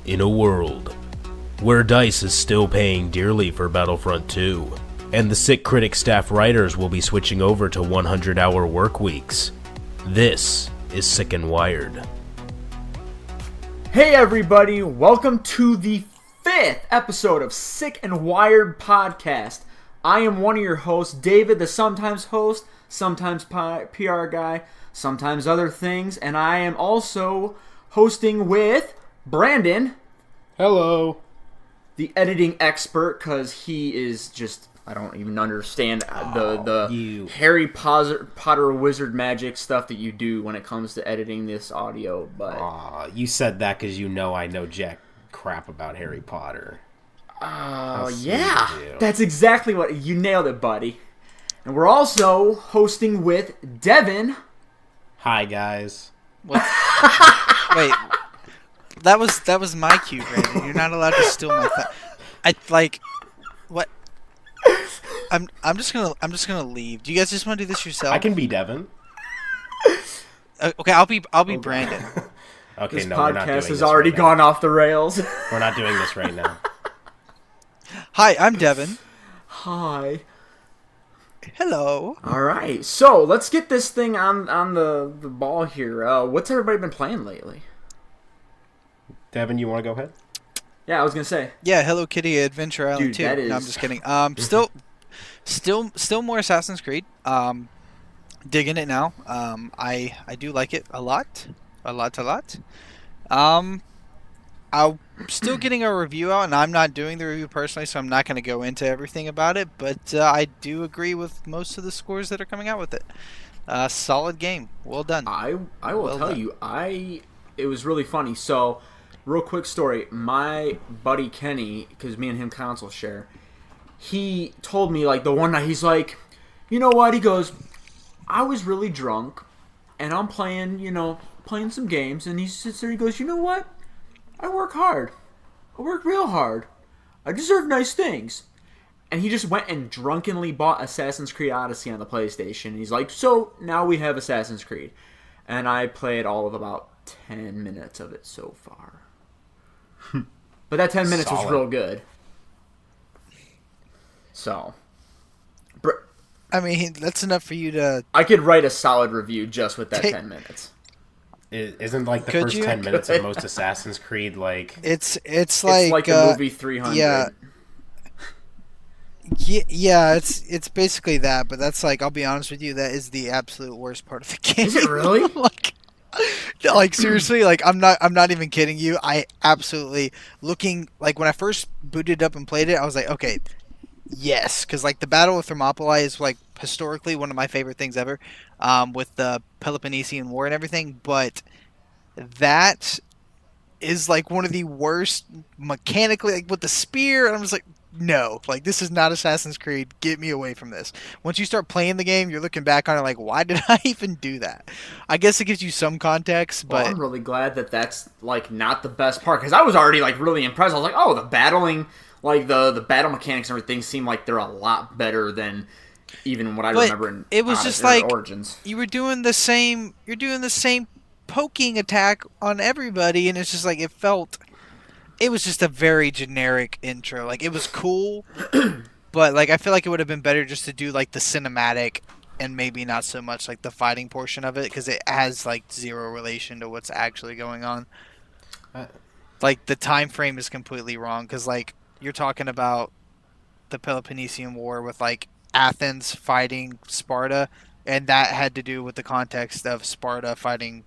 In a world where DICE is still paying dearly for Battlefront 2, and the Sick Critic staff writers will be switching over to 100-hour work weeks, this is Sick and Wired. Hey everybody, welcome to the 5th episode of Sick and Wired podcast. I am one of your hosts, David, the sometimes host, sometimes PR guy, sometimes other things, and I am also hosting with Brandon. Hello. The editing expert, because he is just, I don't even understand the Harry Potter wizard magic stuff that you do when it comes to editing this audio. But you said that because you know I know jack crap about Harry Potter. Oh, yeah. That's exactly what, you nailed it, buddy. And we're also hosting with Devin. Hi, guys. What? Wait. That was my cue, Brandon. You're not allowed to steal my what? I'm just gonna leave. Do you guys just want to do this yourself? I can be Devin. Okay, I'll be Brandon. Okay, this no, we're not doing podcast has this already right gone now. off the rails. We're not doing this right now. Hi, I'm Devin. Hi. Hello. All right, so let's get this thing on the ball here. What's everybody been playing lately? Devin, you want to go ahead? Yeah, I was gonna say. Yeah, Hello Kitty Adventure Island Dude, 2. that is... No, I'm just kidding. Still more Assassin's Creed. Digging it now. I do like it a lot. I'm still getting a review out, and I'm not doing the review personally, so I'm not going to go into everything about it, but I do agree with most of the scores that are coming out with it. Solid game. Well done. I will tell you, it was really funny. So, real quick story. My buddy Kenny, because me and him console share, he told me, like, the one night, he's like, you know what? He goes, I was really drunk, and I'm playing some games, and he sits there, he goes, you know what? I work hard. I work real hard. I deserve nice things. And he just went and drunkenly bought Assassin's Creed Odyssey on the PlayStation. And he's like, so now we have Assassin's Creed. And I played all of about 10 minutes of it so far. But that 10 minutes was real good. So. I mean, that's enough for you to... I could write a solid review just with that 10 minutes. Isn't like the first 10 minutes of most Assassin's Creed like... It's like the movie 300. Yeah, it's basically that, but that's like, I'll be honest with you, that is the absolute worst part of the game. Is it really? like seriously, like I'm not even kidding you. I absolutely like when I first booted up and played it, I was like, okay, yes, because like the Battle of Thermopylae is like historically one of my favorite things ever, with the Peloponnesian War and everything, but that is like one of the worst mechanically, like with the spear, and I'm just like, no, like this is not Assassin's Creed. Get me away from this. Once you start playing the game, you're looking back on it like, why did I even do that? I guess it gives you some context, but I'm really glad that that's like not the best part, because I was already like really impressed. I was like, oh, the battling, like the battle mechanics and everything seem like they're a lot better than even what I remember in it was just like Origins. You're doing the same poking attack on everybody, and it's just like it was just a very generic intro. Like, it was cool, but like I feel like it would have been better just to do like the cinematic and maybe not so much like the fighting portion of it, because it has like zero relation to what's actually going on. Like the time frame is completely wrong, because like you're talking about the Peloponnesian War with like Athens fighting Sparta, and that had to do with the context of Sparta fighting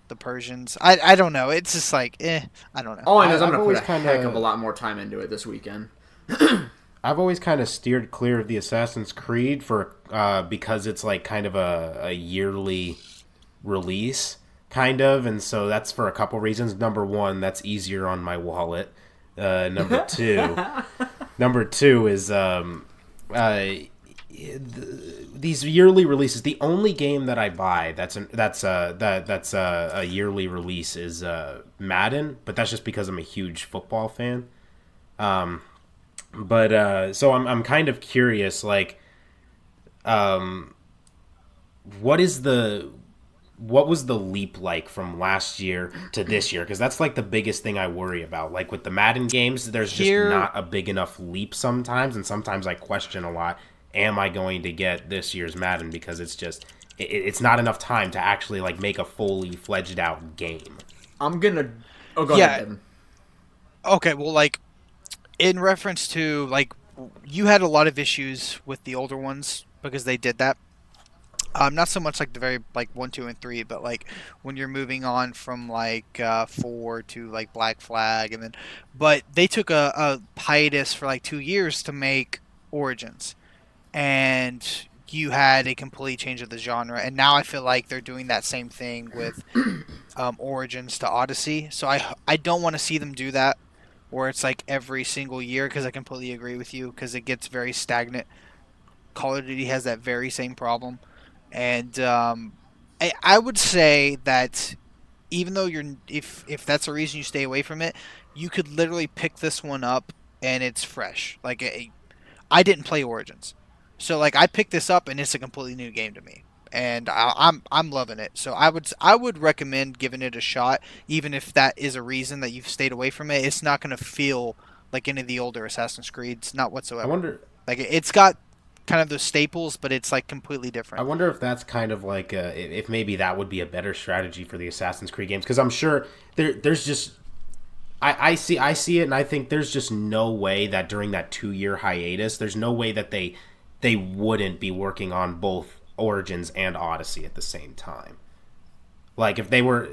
the Persians. I don't know. It's just like, I don't know. All I know is I'm going to put a heck of a lot more time into it this weekend. I've always kind of steered clear of the Assassin's Creed because it's like kind of a yearly release, kind of, and so that's for a couple reasons. Number one, that's easier on my wallet. Number two is these yearly releases. The only game that I buy that's a yearly release is Madden, but that's just because I'm a huge football fan. So I'm kind of curious, like, what is the what was the leap like from last year to this year? Because that's like the biggest thing I worry about. Like with the Madden games, there's just not a big enough leap sometimes, and sometimes I question a lot, am I going to get this year's Madden? Because it's just, it's not enough time to actually like make a fully fledged out game. I'm gonna... Oh, go ahead, Devin. Okay, well, like, in reference to, like, you had a lot of issues with the older ones because they did that. Not so much like the very like 1, 2, and 3, but like when you're moving on from like 4 to like Black Flag, and then, but they took a hiatus for like 2 years to make Origins, and you had a complete change of the genre. And now I feel like they're doing that same thing with Origins to Odyssey. So I don't want to see them do that, where it's like every single year, because I completely agree with you, because it gets very stagnant. Call of Duty has that very same problem. And I would say that even though if that's a reason you stay away from it, you could literally pick this one up and it's fresh. Like I didn't play Origins, so like I picked this up and it's a completely new game to me, and I'm loving it. So I would recommend giving it a shot, even if that is a reason that you've stayed away from it. It's not going to feel like any of the older Assassin's Creeds, not whatsoever. I wonder, like it's got kind of the staples, but it's like completely different. I wonder if that's kind of like if maybe that would be a better strategy for the Assassin's Creed games, because I'm sure there's just I see it, and I think there's just no way that during that 2-year hiatus, there's no way that they wouldn't be working on both Origins and Odyssey at the same time. Like if they were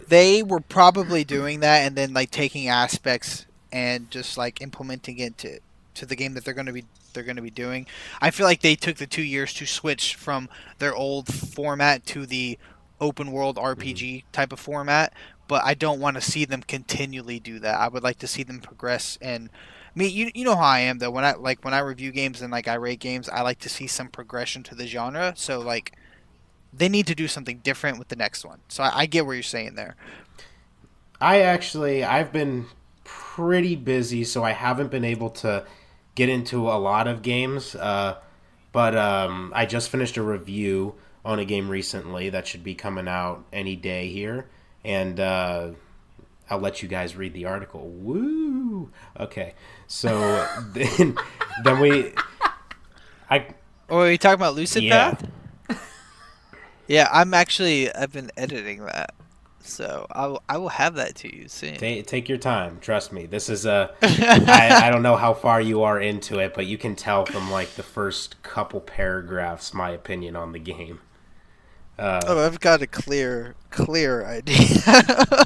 probably doing that and then like taking aspects and just like implementing it to the game that they're going to be doing. I feel like they took the 2 years to switch from their old format to the open world RPG type of format, but I don't want to see them continually do that. I would like to see them progress. And I mean, you know how I am though. When I review games and like I rate games, I like to see some progression to the genre. So like they need to do something different with the next one. So I get what you're saying there. I've been pretty busy, so I haven't been able to get into a lot of games, but I just finished a review on a game recently that should be coming out any day here, and I'll let you guys read the article. Woo! Okay, so then are you talking about Lucid yeah. Path? Yeah, I've been editing that. So I will have that to you soon. Take your time. Trust me. This is I don't know how far you are into it, but you can tell from like the first couple paragraphs my opinion on the game. I've got a clear idea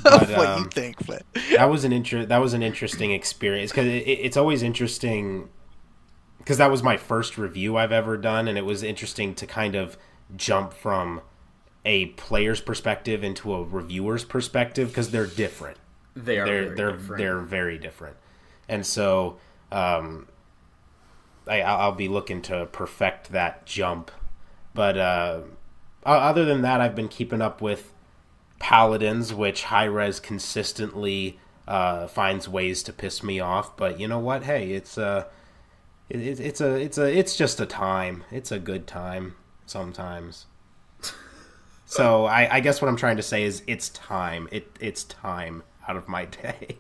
of what you think. But that was an interesting experience, because it's always interesting, because that was my first review I've ever done, and it was interesting to kind of jump from a player's perspective into a reviewer's perspective, because they're different. They're very different, and so I'll be looking to perfect that jump. But other than that, I've been keeping up with Paladins, which Hi-Rez consistently finds ways to piss me off. But you know what? Hey, it's just a time. It's a good time sometimes. So I guess what I'm trying to say is it's time. It's time out of my day.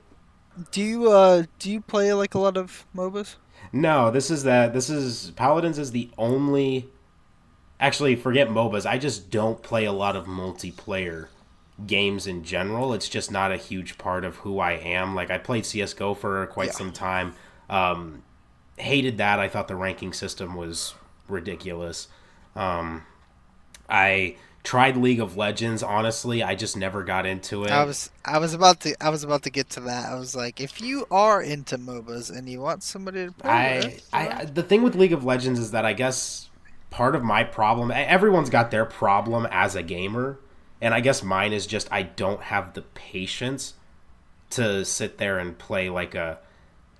Do you play like a lot of MOBAs? No, this is Paladins is the only. Actually, forget MOBAs. I just don't play a lot of multiplayer games in general. It's just not a huge part of who I am. Like I played CS:GO for quite some time. Hated that. I thought the ranking system was ridiculous. I tried League of Legends. Honestly, I just never got into it. I was about to get to that. I was like, if you are into MOBAs and you want somebody to play the thing with League of Legends is that I guess part of my problem, everyone's got their problem as a gamer, and I guess mine is just I don't have the patience to sit there and play like a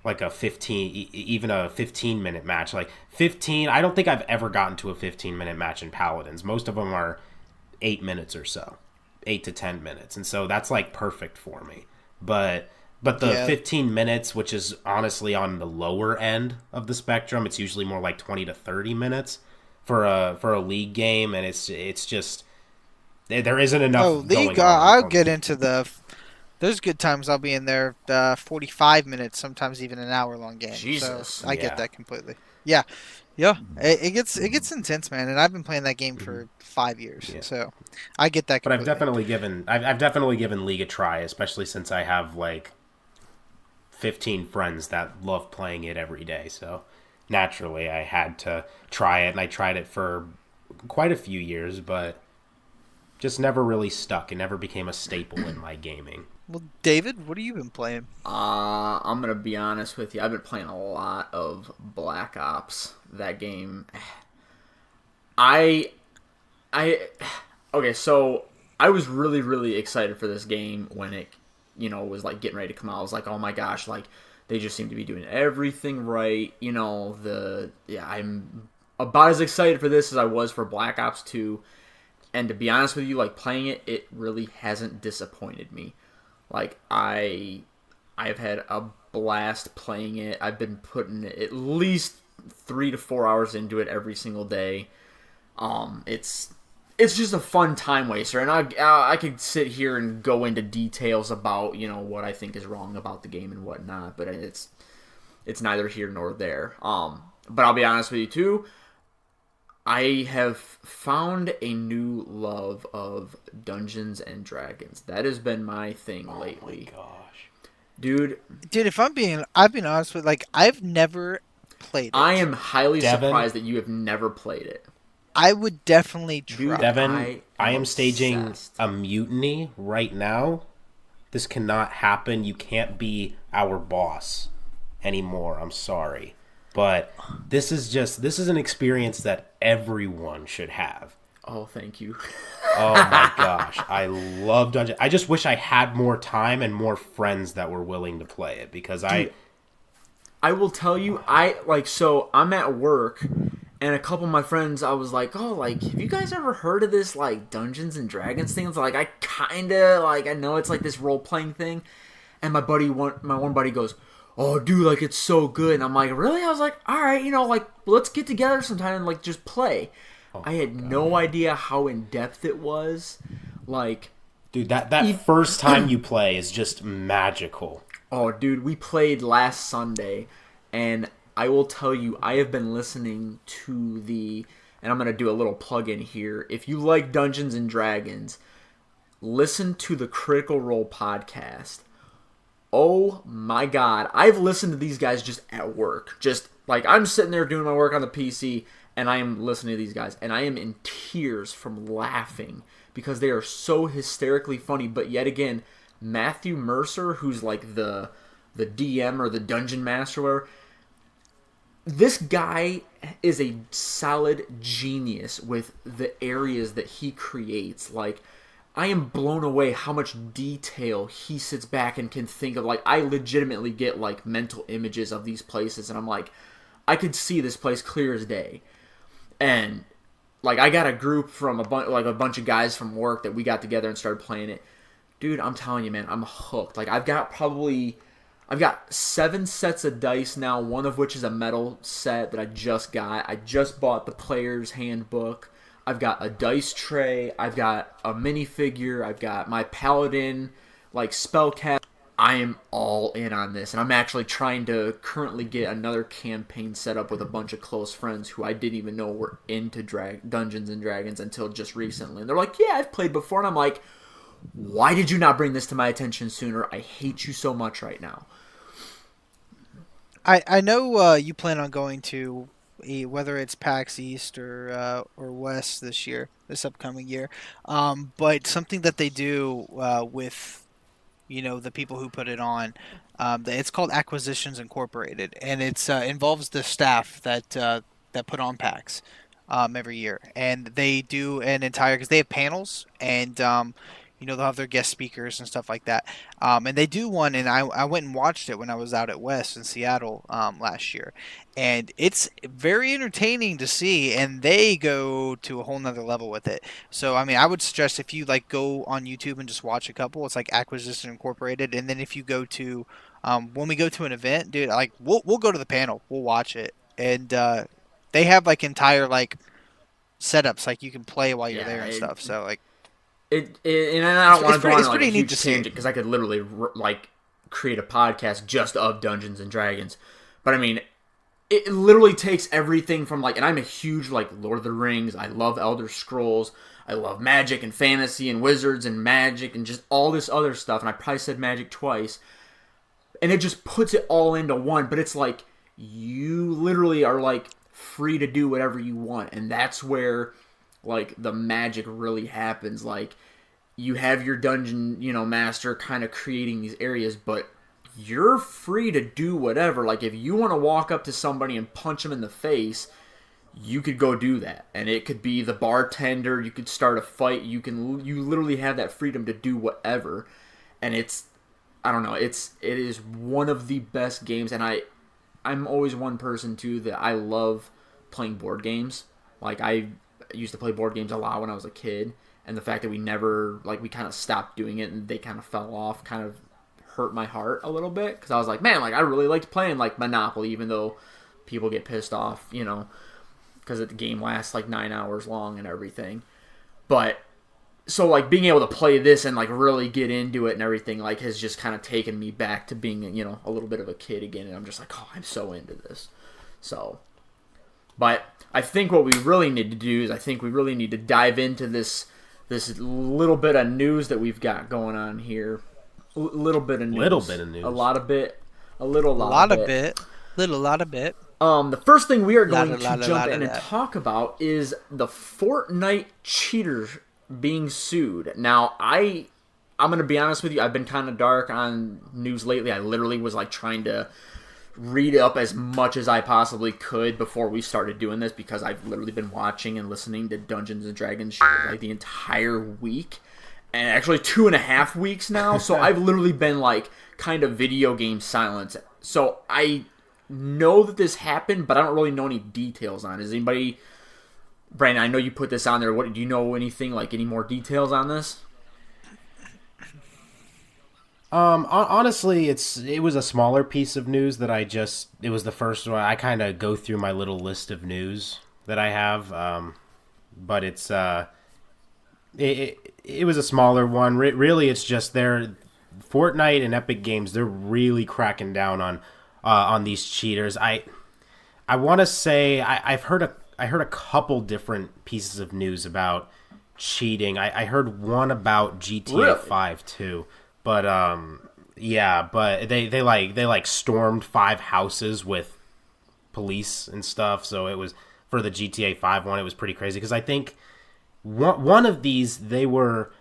15-minute match. Like 15, I don't think I've ever gotten to a 15-minute match in Paladins. Most of them are 8 minutes or so, 8 to 10 minutes, and so that's like perfect for me. But the 15 minutes, which is honestly on the lower end of the spectrum, it's usually more like 20 to 30 minutes for a league game, and it's There isn't enough Oh, going League, on I'll for get me. into the. There's good times I'll be in there, 45 minutes, sometimes even an hour long game. So Jesus. I get Yeah. that completely. Yeah, yeah, it gets intense, man. And I've been playing that game for 5 years, Yeah. so I get that But completely. I've definitely given League a try, especially since I have like 15 friends that love playing it every day. So naturally, I had to try it, and I tried it for quite a few years, but just never really stuck. It never became a staple in my gaming. Well, David, what have you been playing? I'm gonna be honest with you. I've been playing a lot of Black Ops. That game, I, I, okay. So I was really, really excited for this game when it, was like getting ready to come out. I was like, oh my gosh, like they just seem to be doing everything right. I'm about as excited for this as I was for Black Ops 2. And to be honest with you, like playing it, it really hasn't disappointed me. Like I've had a blast playing it. I've been putting at least 3 to 4 hours into it every single day. It's just a fun time waster, and I could sit here and go into details about what I think is wrong about the game and whatnot, but it's neither here nor there. But I'll be honest with you too. I have found a new love of Dungeons and Dragons. That has been my thing lately. Oh my gosh. Dude, Dude, if I've been honest with, like, I've never played it. I am highly Devin? surprised that you have never played it. I would definitely try. Dude, Devin, I am staging obsessed. a mutiny right now. This cannot happen. You can't be our boss anymore. I'm sorry. But this is an experience that everyone should have. Oh, thank you. Oh my gosh. I love Dungeon. I just wish I had more time and more friends that were willing to play it because Dude, I will tell you, so I'm at work, and a couple of my friends, I was like, oh, like, have you guys ever heard of this, like, Dungeons and Dragons thing? It's like, I kind of, like, I know it's, like, this role-playing thing, and my one buddy goes, oh, dude, like, it's so good, and I'm like, really? I was like, all right, like, let's get together sometime and, like, just play. I had no idea how in-depth it was, like... dude, that first time you play is just magical. Oh, dude, we played last Sunday, and I will tell you, I have been listening to and I'm going to do a little plug-in here. If you like Dungeons and Dragons, listen to the Critical Role podcast. Oh my god, I've listened to these guys just at work. Just, like, I'm sitting there doing my work on the PC, and I am listening to these guys, and I am in tears from laughing, because they are so hysterically funny, but yet again... Matthew Mercer, who's like the DM or the dungeon master, or whatever, this guy is a solid genius with the areas that he creates. Like, I am blown away how much detail he sits back and can think of. Like, I legitimately get like mental images of these places, and I'm like, I could see this place clear as day. And like, I got a group from a bunch of guys from work that we got together and started playing it. Dude, I'm telling you, man, I'm hooked. Like, I've got 7 sets of dice now, one of which is a metal set that I just got. I just bought the player's handbook. I've got a dice tray. I've got a minifigure. I've got my paladin, like, spellcast. I am all in on this, and I'm actually trying to currently get another campaign set up with a bunch of close friends who I didn't even know were into Dungeons and Dragons until just recently. And they're like, yeah, I've played before, and I'm like... why did you not bring this to my attention sooner? I hate you so much right now. I know you plan on going to whether it's PAX East or West this upcoming year. But something that they do with the people who put it on, it's called Acquisitions Incorporated, and it's involves the staff that put on PAX every year, and they do an entire because they have panels and. They'll have their guest speakers and stuff like that. And they do one, and I went and watched it when I was out at West in Seattle last year. And it's very entertaining to see, and they go to a whole nother level with it. So, I mean, I would suggest if you, like, go on YouTube and just watch a couple, it's like Acquisition Incorporated. And then if you go to, when we go to an event, dude, like, we'll go to the panel. We'll watch it. And they have, like, entire, like, setups, like, you can play while you're there and stuff. So, like, And I don't want to go on like a huge tangent because I could literally like create a podcast just of Dungeons and Dragons. But I mean, it literally takes everything from like, and I'm a huge like Lord of the Rings. I love Elder Scrolls. I love magic and fantasy and wizards and magic and just all this other stuff. And I probably said magic twice. And it just puts it all into one. But it's like you literally are like free to do whatever you want, and that's where like the magic really happens. Like you have your dungeon, master kind of creating these areas, but you're free to do whatever. Like if you want to walk up to somebody and punch them in the face, you could go do that, and it could be the bartender. You could start a fight. You literally have that freedom to do whatever, and I don't know. It is one of the best games, and I'm always one person too that I love playing board games. Like I used to play board games a lot when I was a kid, and the fact that we kind of stopped doing it and they kind of fell off kind of hurt my heart a little bit, because I was like, man, like I really liked playing like Monopoly, even though people get pissed off, because the game lasts like 9 hours long and everything. But so like being able to play this and like really get into it and everything like has just kind of taken me back to being a little bit of a kid again, and I'm just like, oh, I'm so into this. So, but I think what we really need to do is we need to dive into this little bit of news that we've got going on here. Little bit of news. A lot of bit. The first thing we are going to jump in and talk about is the Fortnite cheaters being sued. Now, I'm going to be honest with you. I've been kind of dark on news lately. I literally was like trying to read up as much as I possibly could before we started doing this, because I've literally been watching and listening to Dungeons and Dragons like the entire week, and actually 2.5 weeks now. So I've literally been like kind of video game silence. So I know that this happened, but I don't really know any details on it. Is anybody, Brandon, I know you put this on there. What do you know anything, like any more details on this? Honestly, it was a smaller piece of news that it was the first one. I kind of go through my little list of news that I have, but it was a smaller one. Really, it's just Fortnite and Epic Games, they're really cracking down on these cheaters. I want to say I heard a couple different pieces of news about cheating. I heard one about GTA 5 too. But but they stormed 5 houses with police and stuff. So it was, for the GTA 5 one, it was pretty crazy, because I think one of these they were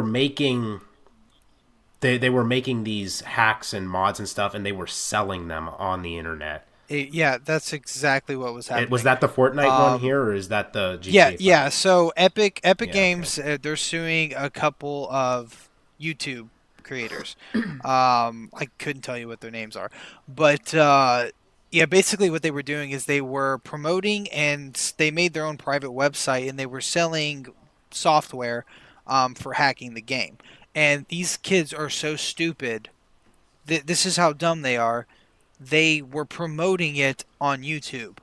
making these hacks and mods and stuff, and they were selling them on the internet. Yeah, that's exactly what was happening. Was that the Fortnite one here, or is that the GTA 5? Yeah. So Epic Games, okay. They're suing a couple of YouTube creators. I couldn't tell you what their names are, but basically what they were doing is they were promoting, and they made their own private website, and they were selling software for hacking the game. And these kids are so stupid. This is how dumb they are. They were promoting it on YouTube.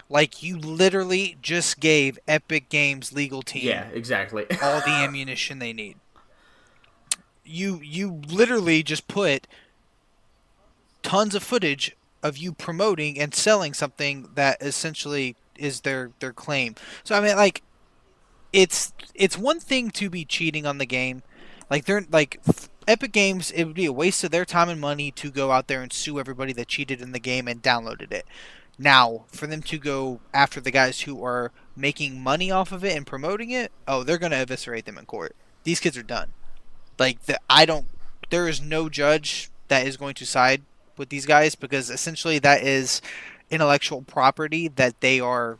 Like, you literally just gave Epic Games legal team exactly all the ammunition they need. You literally just put tons of footage of you promoting and selling something that essentially is their claim. So I mean, like, it's one thing to be cheating on the game. Like, they're like Epic Games, it would be a waste of their time and money to go out there and sue everybody that cheated in the game and downloaded it. Now, for them to go after the guys who are making money off of it and promoting it, they're going to eviscerate them in court. These kids are done. Like, there is no judge that is going to side with these guys, because essentially that is intellectual property that they are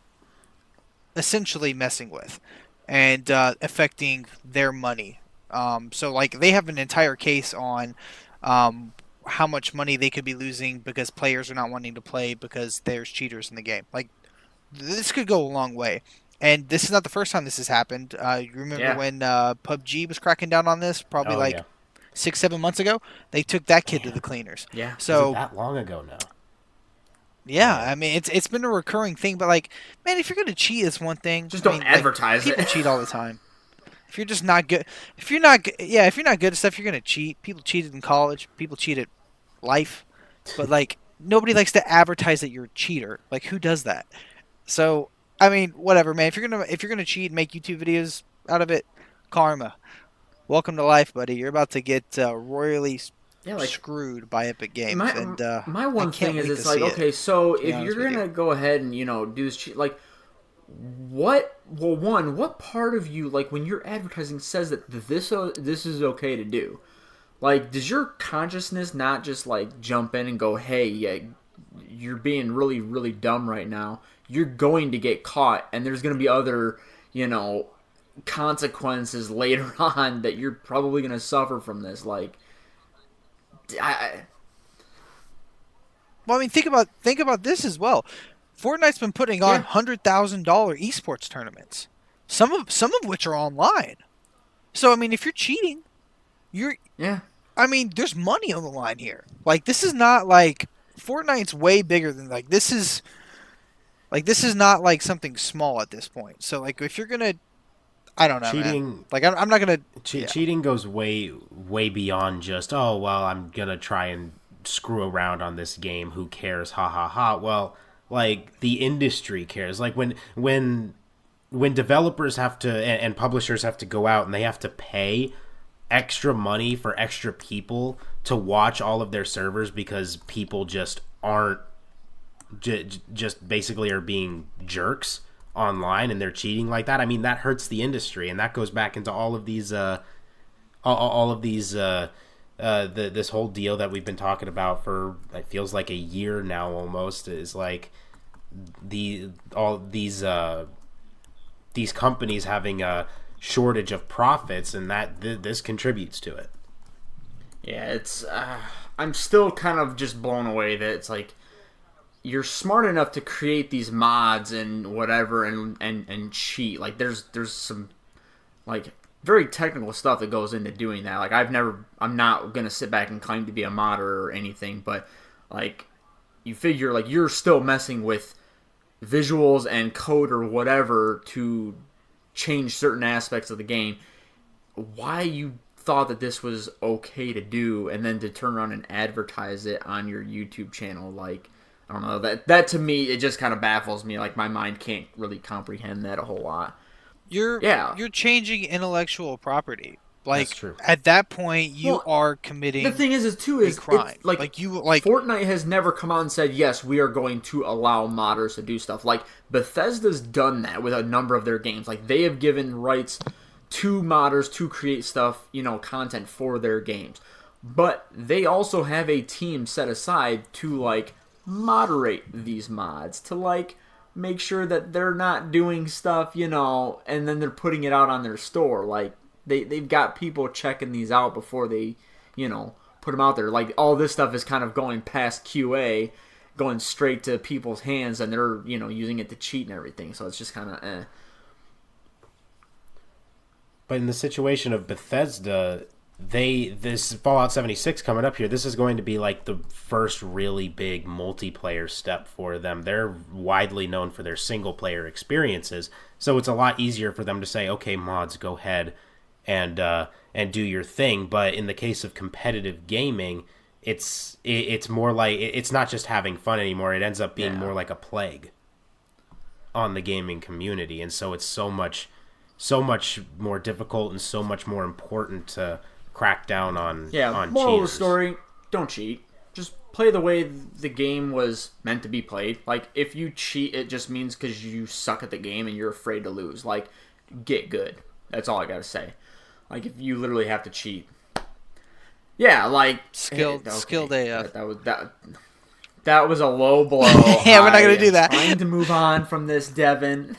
essentially messing with and affecting their money. So, like, they have an entire case on how much money they could be losing because players are not wanting to play because there's cheaters in the game. Like, this could go a long way. And this is not the first time this has happened. You remember when PUBG was cracking down on this? Probably 6-7 months ago. They took that kid to the cleaners. Yeah. So that long ago now. Yeah, I mean, it's been a recurring thing. But, like, man, if you're gonna cheat, it's one thing. Just don't advertise it. People cheat all the time. If you're just not good, if you're not good at stuff, you're gonna cheat. People cheated in college. People cheat at life, but like nobody likes to advertise that you're a cheater. Like who does that? So I mean, whatever, man. If you're gonna cheat and make YouTube videos out of it, karma. Welcome to life, buddy. You're about to get royally screwed by Epic Games. My one thing is, it's like, okay, so if you're gonna go ahead and do this cheat, like, what part of you, like, when you're advertising says that this is okay to do? Like, does your consciousness not just like jump in and go, hey, yeah, you're being really, really dumb right now. You're going to get caught, and there's going to be other, consequences later on that you're probably going to suffer from this. Like, well, I mean, think about this as well. Fortnite's been putting on $100,000 esports tournaments, some of which are online. So I mean, if you're cheating, I mean, there's money on the line here. Like, this is not like Fortnite's way bigger than this is not like something small at this point. So like, if you're gonna, I don't know, cheating, man. Like I'm not gonna. Cheating goes way beyond just, oh well, I'm gonna try and screw around on this game. Who cares? Ha ha ha. Well, like the industry cares. Like when developers have to and publishers have to go out and they have to pay extra money for extra people to watch all of their servers because people just aren't just basically are being jerks online and they're cheating like that. I mean, that hurts the industry, and that goes back into all of these this whole deal that we've been talking about for, it feels like a year now almost, is like these companies having a shortage of profits, and that this contributes to it. Yeah, it's I'm still kind of just blown away that it's like you're smart enough to create these mods and whatever and cheat. Like there's some like very technical stuff that goes into doing that. Like I'm not gonna sit back and claim to be a modder or anything, but like you figure like you're still messing with visuals and code or whatever to change certain aspects of the game. Why you thought that this was okay to do, and then to turn around and advertise it on your YouTube channel, like, I don't know, that to me, it just kind of baffles me. Like, my mind can't really comprehend that a whole lot. You're changing intellectual property. Like, that's true. At that point, you are committing the thing is crime. Fortnite has never come out and said, yes, we are going to allow modders to do stuff. Like, Bethesda's done that with a number of their games. Like, they have given rights to modders to create stuff, content for their games. But they also have a team set aside to, like, moderate these mods, to, like, make sure that they're not doing stuff, and then they're putting it out on their store. Like, they've got people checking these out before they, put them out there. Like, all this stuff is kind of going past QA, going straight to people's hands, and they're, using it to cheat and everything. So it's just kind of eh. But in the situation of Bethesda, this Fallout 76 coming up here, this is going to be like the first really big multiplayer step for them. They're widely known for their single player experiences, so it's a lot easier for them to say, okay, mods, go ahead and do your thing. But in the case of competitive gaming, it's more like, it's not just having fun anymore. It ends up being more like a plague on the gaming community, and so it's so much more difficult and so much more important to crack down on moral of the cheaters. story, don't cheat. Just play the way the game was meant to be played. Like, if you cheat, it just means because you suck at the game and you're afraid to lose. Like, get good. That's all I gotta say. Like, if you literally have to cheat. Yeah, like... Skilled AF. That was a low blow. Yeah, we're not gonna do that. Trying to move on from this, Devin.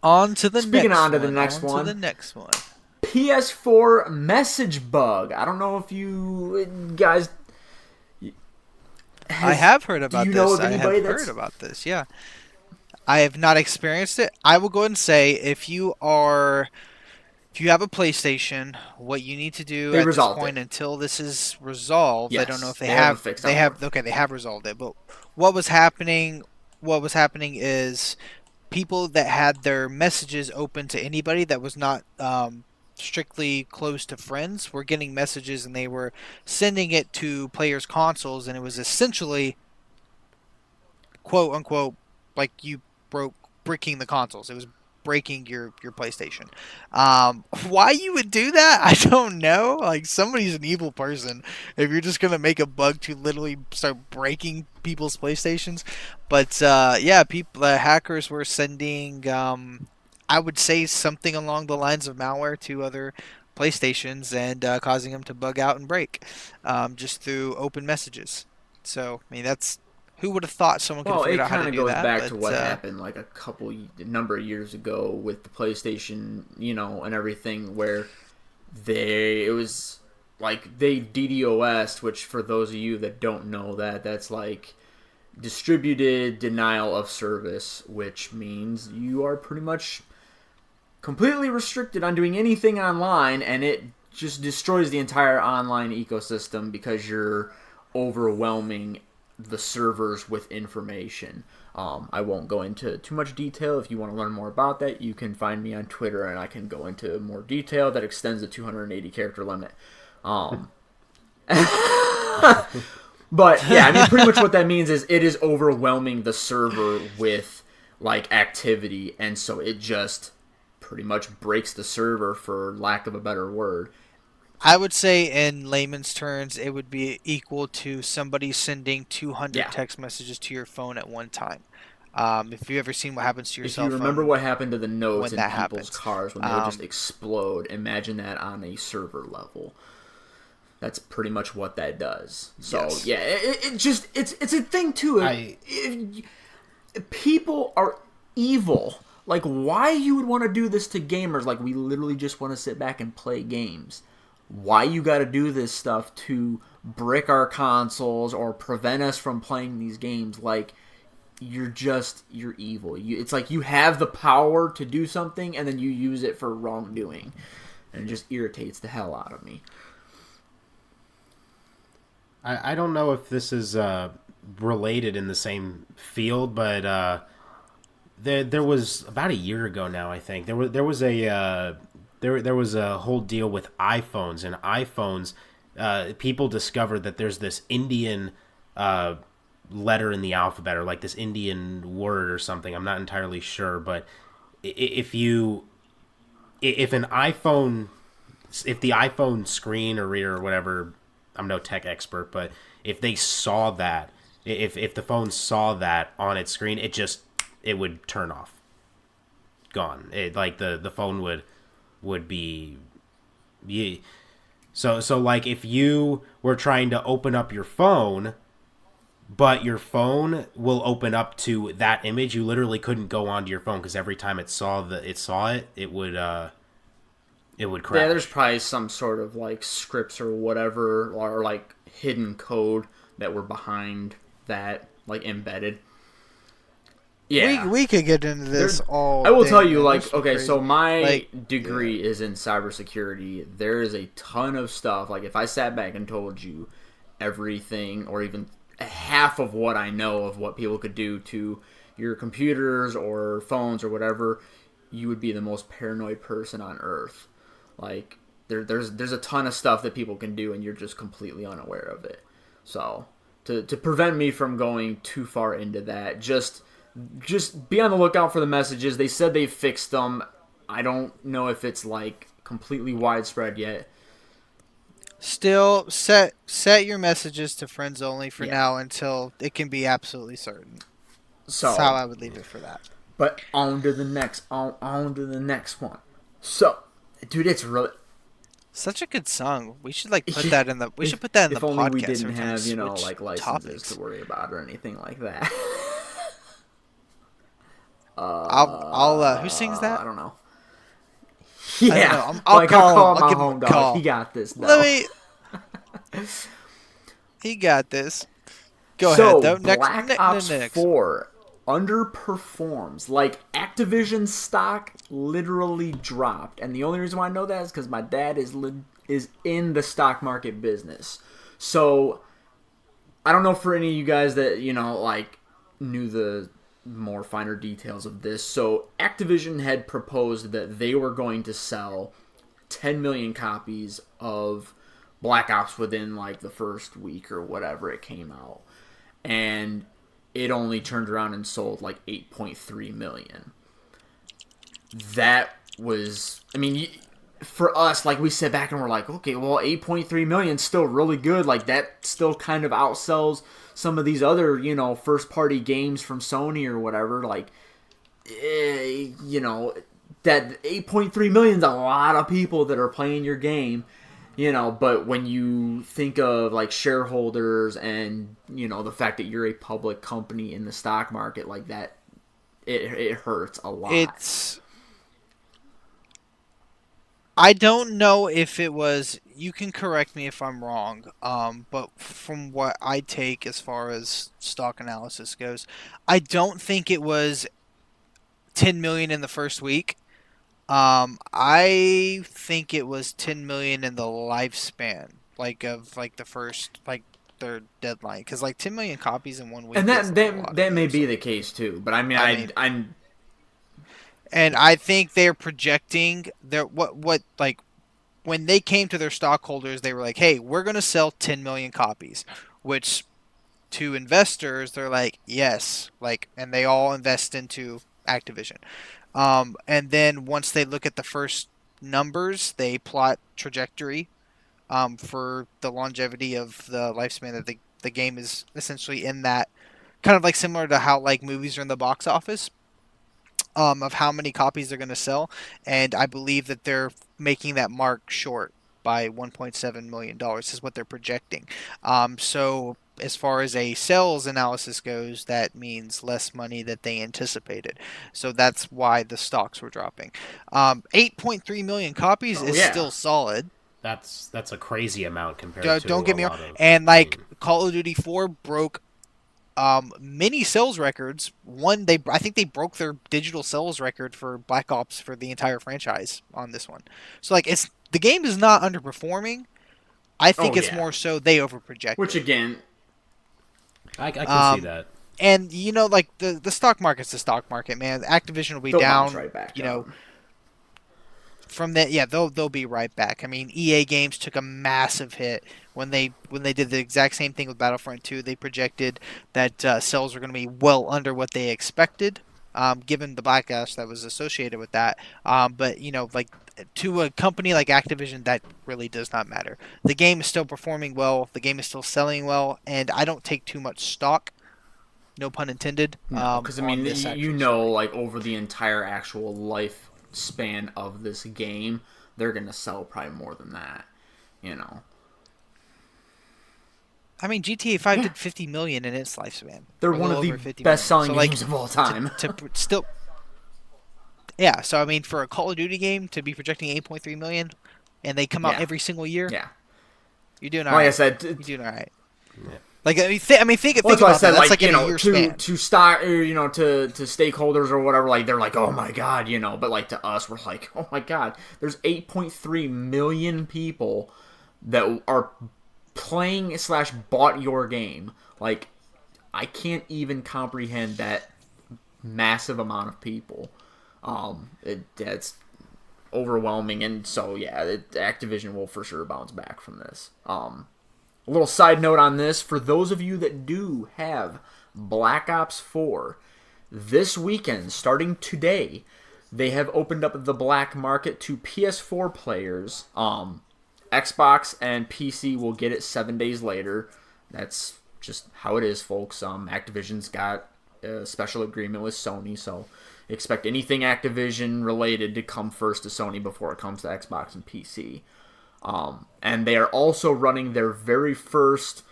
On to the Speaking next on to one. the next on one. To the next one. PS4 message bug. I don't know if you guys... I have heard about this. Do you know of I anybody have that's... heard about this, yeah. I have not experienced it. I will go ahead and say, if you have a PlayStation, what you need to do at this point until this is resolved, yes, I don't know if they have resolved it, but what was happening is people that had their messages open to anybody that was not strictly close to friends were getting messages, and they were sending it to players' consoles, and it was essentially quote unquote like you bricking the consoles. It was breaking your PlayStation. Why you would do that, I don't know. Like, somebody's an evil person if you're just gonna make a bug to literally start breaking people's PlayStations. But yeah, people, hackers were sending, I would say, something along the lines of malware to other PlayStations and causing them to bug out and break, just through open messages. So I mean, that's, who would have thought someone could have Well, figured it out how to kind of do goes that? back But to what happened like a number of years ago with the PlayStation, and everything, where it was like they DDoSed, which for those of you that don't know that's like distributed denial of service, which means you are pretty much completely restricted on doing anything online, and it just destroys the entire online ecosystem because you're overwhelming the servers with information. I won't go into too much detail. If you want to learn more about that, you can find me on Twitter, and I can go into more detail that extends the 280 character limit. But yeah, I mean, pretty much what that means is it is overwhelming the server with like activity, and so it just pretty much breaks the server, for lack of a better word. I would say, in layman's terms, it would be equal to somebody sending 200 Yeah. text messages to your phone at one time. If you've ever seen what happens to your If cell you phone, remember what happened to the notes when in that people's happens. cars when they would just explode, imagine that on a server level. That's pretty much what that does. So Yes. yeah, it's a thing too. If people are evil. Like, why you would want to do this to gamers? Like, we literally just want to sit back and play games. Why you got to do this stuff to brick our consoles or prevent us from playing these games? Like, you're evil. It's like you have the power to do something, and then you use it for wrongdoing. And it just irritates the hell out of me. I don't know if this is related in the same field, but there was about a year ago now, I think there was a whole deal with iPhones, and iPhones, people discovered that there's this Indian letter in the alphabet, or like this Indian word or something. I'm not entirely sure, but if the iPhone screen or reader or whatever, I'm no tech expert, but if they saw that, if the phone saw that on its screen, it would turn off. Gone. Like the phone would be. Yeah. So like if you were trying to open up your phone, but your phone will open up to that image, you literally couldn't go onto your phone because every time it saw it, it would crash. Yeah, there's probably some sort of like scripts or whatever, or like hidden code that were behind that, like embedded. Yeah, we could get into this all. I will day, tell you, man. like, This is okay, crazy. so my Like, degree is in cybersecurity. There is a ton of stuff. Like, if I sat back and told you everything, or even half of what I know of what people could do to your computers or phones or whatever, you would be the most paranoid person on earth. Like, there's a ton of stuff that people can do, and you're just completely unaware of it. So, to prevent me from going too far into that, just be on the lookout for the messages. They said they fixed them. I don't know if it's like completely widespread yet. still set your messages to friends only for Yeah. now until it can be absolutely certain. So, That's how I would leave it for that. but on to the next one. So, dude, it's really Such a good song. We should like put that in the. We should put that in the if only podcast. we didn't every time have, we like switch licenses topics. to worry about or anything like that. I'll who sings that? I don't know. I Yeah, don't know. I'll like, call him. I'll I'll my give him home a dog. call. He got this. Though. Let me. He got this. Go So, ahead. Though. Black Ops Next. 4 underperforms. Like, Activision stock literally dropped. And the only reason why I know that is because my dad is in the stock market business. So, I don't know for any of you guys that, like, knew the more finer details of this. So Activision had proposed that they were going to sell 10 million copies of Black Ops within like the first week or whatever it came out. And it only turned around and sold like 8.3 million. That was, I mean, for us, like we sit back and we're like, okay, well, 8.3 million is still really good. Like that still kind of outsells some of these other, you know, first party games from Sony or whatever. Like, you know, that 8.3 million is a lot of people that are playing your game, you know, but when you think of like shareholders and, you know, the fact that you're a public company in the stock market like that, it hurts a lot. I don't know if it was, you can correct me if I'm wrong, but from what I take as far as stock analysis goes, I don't think it was 10 million in the first week. I think it was 10 million in the lifespan, like of like the first, like their deadline, because like 10 million copies in 1 week. And that may be the case too, but I mean, I'm. And I think they're projecting their what like when they came to their stockholders, they were like, "Hey, we're going to sell 10 million copies," which to investors, they're like, "Yes," like, and they all invest into Activision. And then once they look at the first numbers, they plot trajectory for the longevity of the lifespan that the game is essentially in, that kind of like similar to how like movies are in the box office. Of how many copies they're going to sell, and I believe that they're making that mark short by $1.7 million is what they're projecting. So as far as a sales analysis goes, that means less money that they anticipated. So that's why the stocks were dropping. 8.3 million copies is still solid. That's a crazy amount compared to don't get me wrong. And like Call of Duty 4 broke many sales records. I think they broke their digital sales record for Black Ops for the entire franchise on this one. So like the game is not underperforming. I think it's more so they overprojected. Which again, I can see that. And you know, like the stock market's the stock market, man. Activision will be down. Right back, you know. From that, they'll be right back. I mean, EA Games took a massive hit when they did the exact same thing with Battlefront 2. They projected that sales were going to be well under what they expected, given the backlash that was associated with that. But you know, like to a company like Activision, that really does not matter. The game is still performing well. The game is still selling well, and I don't take too much stock. No pun intended. Because I mean, you know, like over the entire actual life span of this game, they're gonna sell probably more than that, you know. I mean, GTA 5 did 50 million in its lifespan. They're one of the best-selling games of all time. Yeah. So I mean, for a Call of Duty game to be projecting 8.3 million, and they come out every single year, you're doing all right. Like I said, you're doing all right. Yeah. Like think about that. That's like in a year span. To stock, or, you know, to stakeholders or whatever, like they're like, oh my god, you know. But like to us, we're like, oh my god, there's 8.3 million people that are playing / bought your game. Like, I can't even comprehend that massive amount of people. That's overwhelming, and so Activision will for sure bounce back from this. A little side note on this, for those of you that do have Black Ops 4, this weekend, starting today, they have opened up the black market to PS4 players. Xbox and PC will get it 7 days later. That's just how it is, folks. Activision's got a special agreement with Sony, so expect anything Activision related to come first to Sony before it comes to Xbox and PC. And they are also running their very first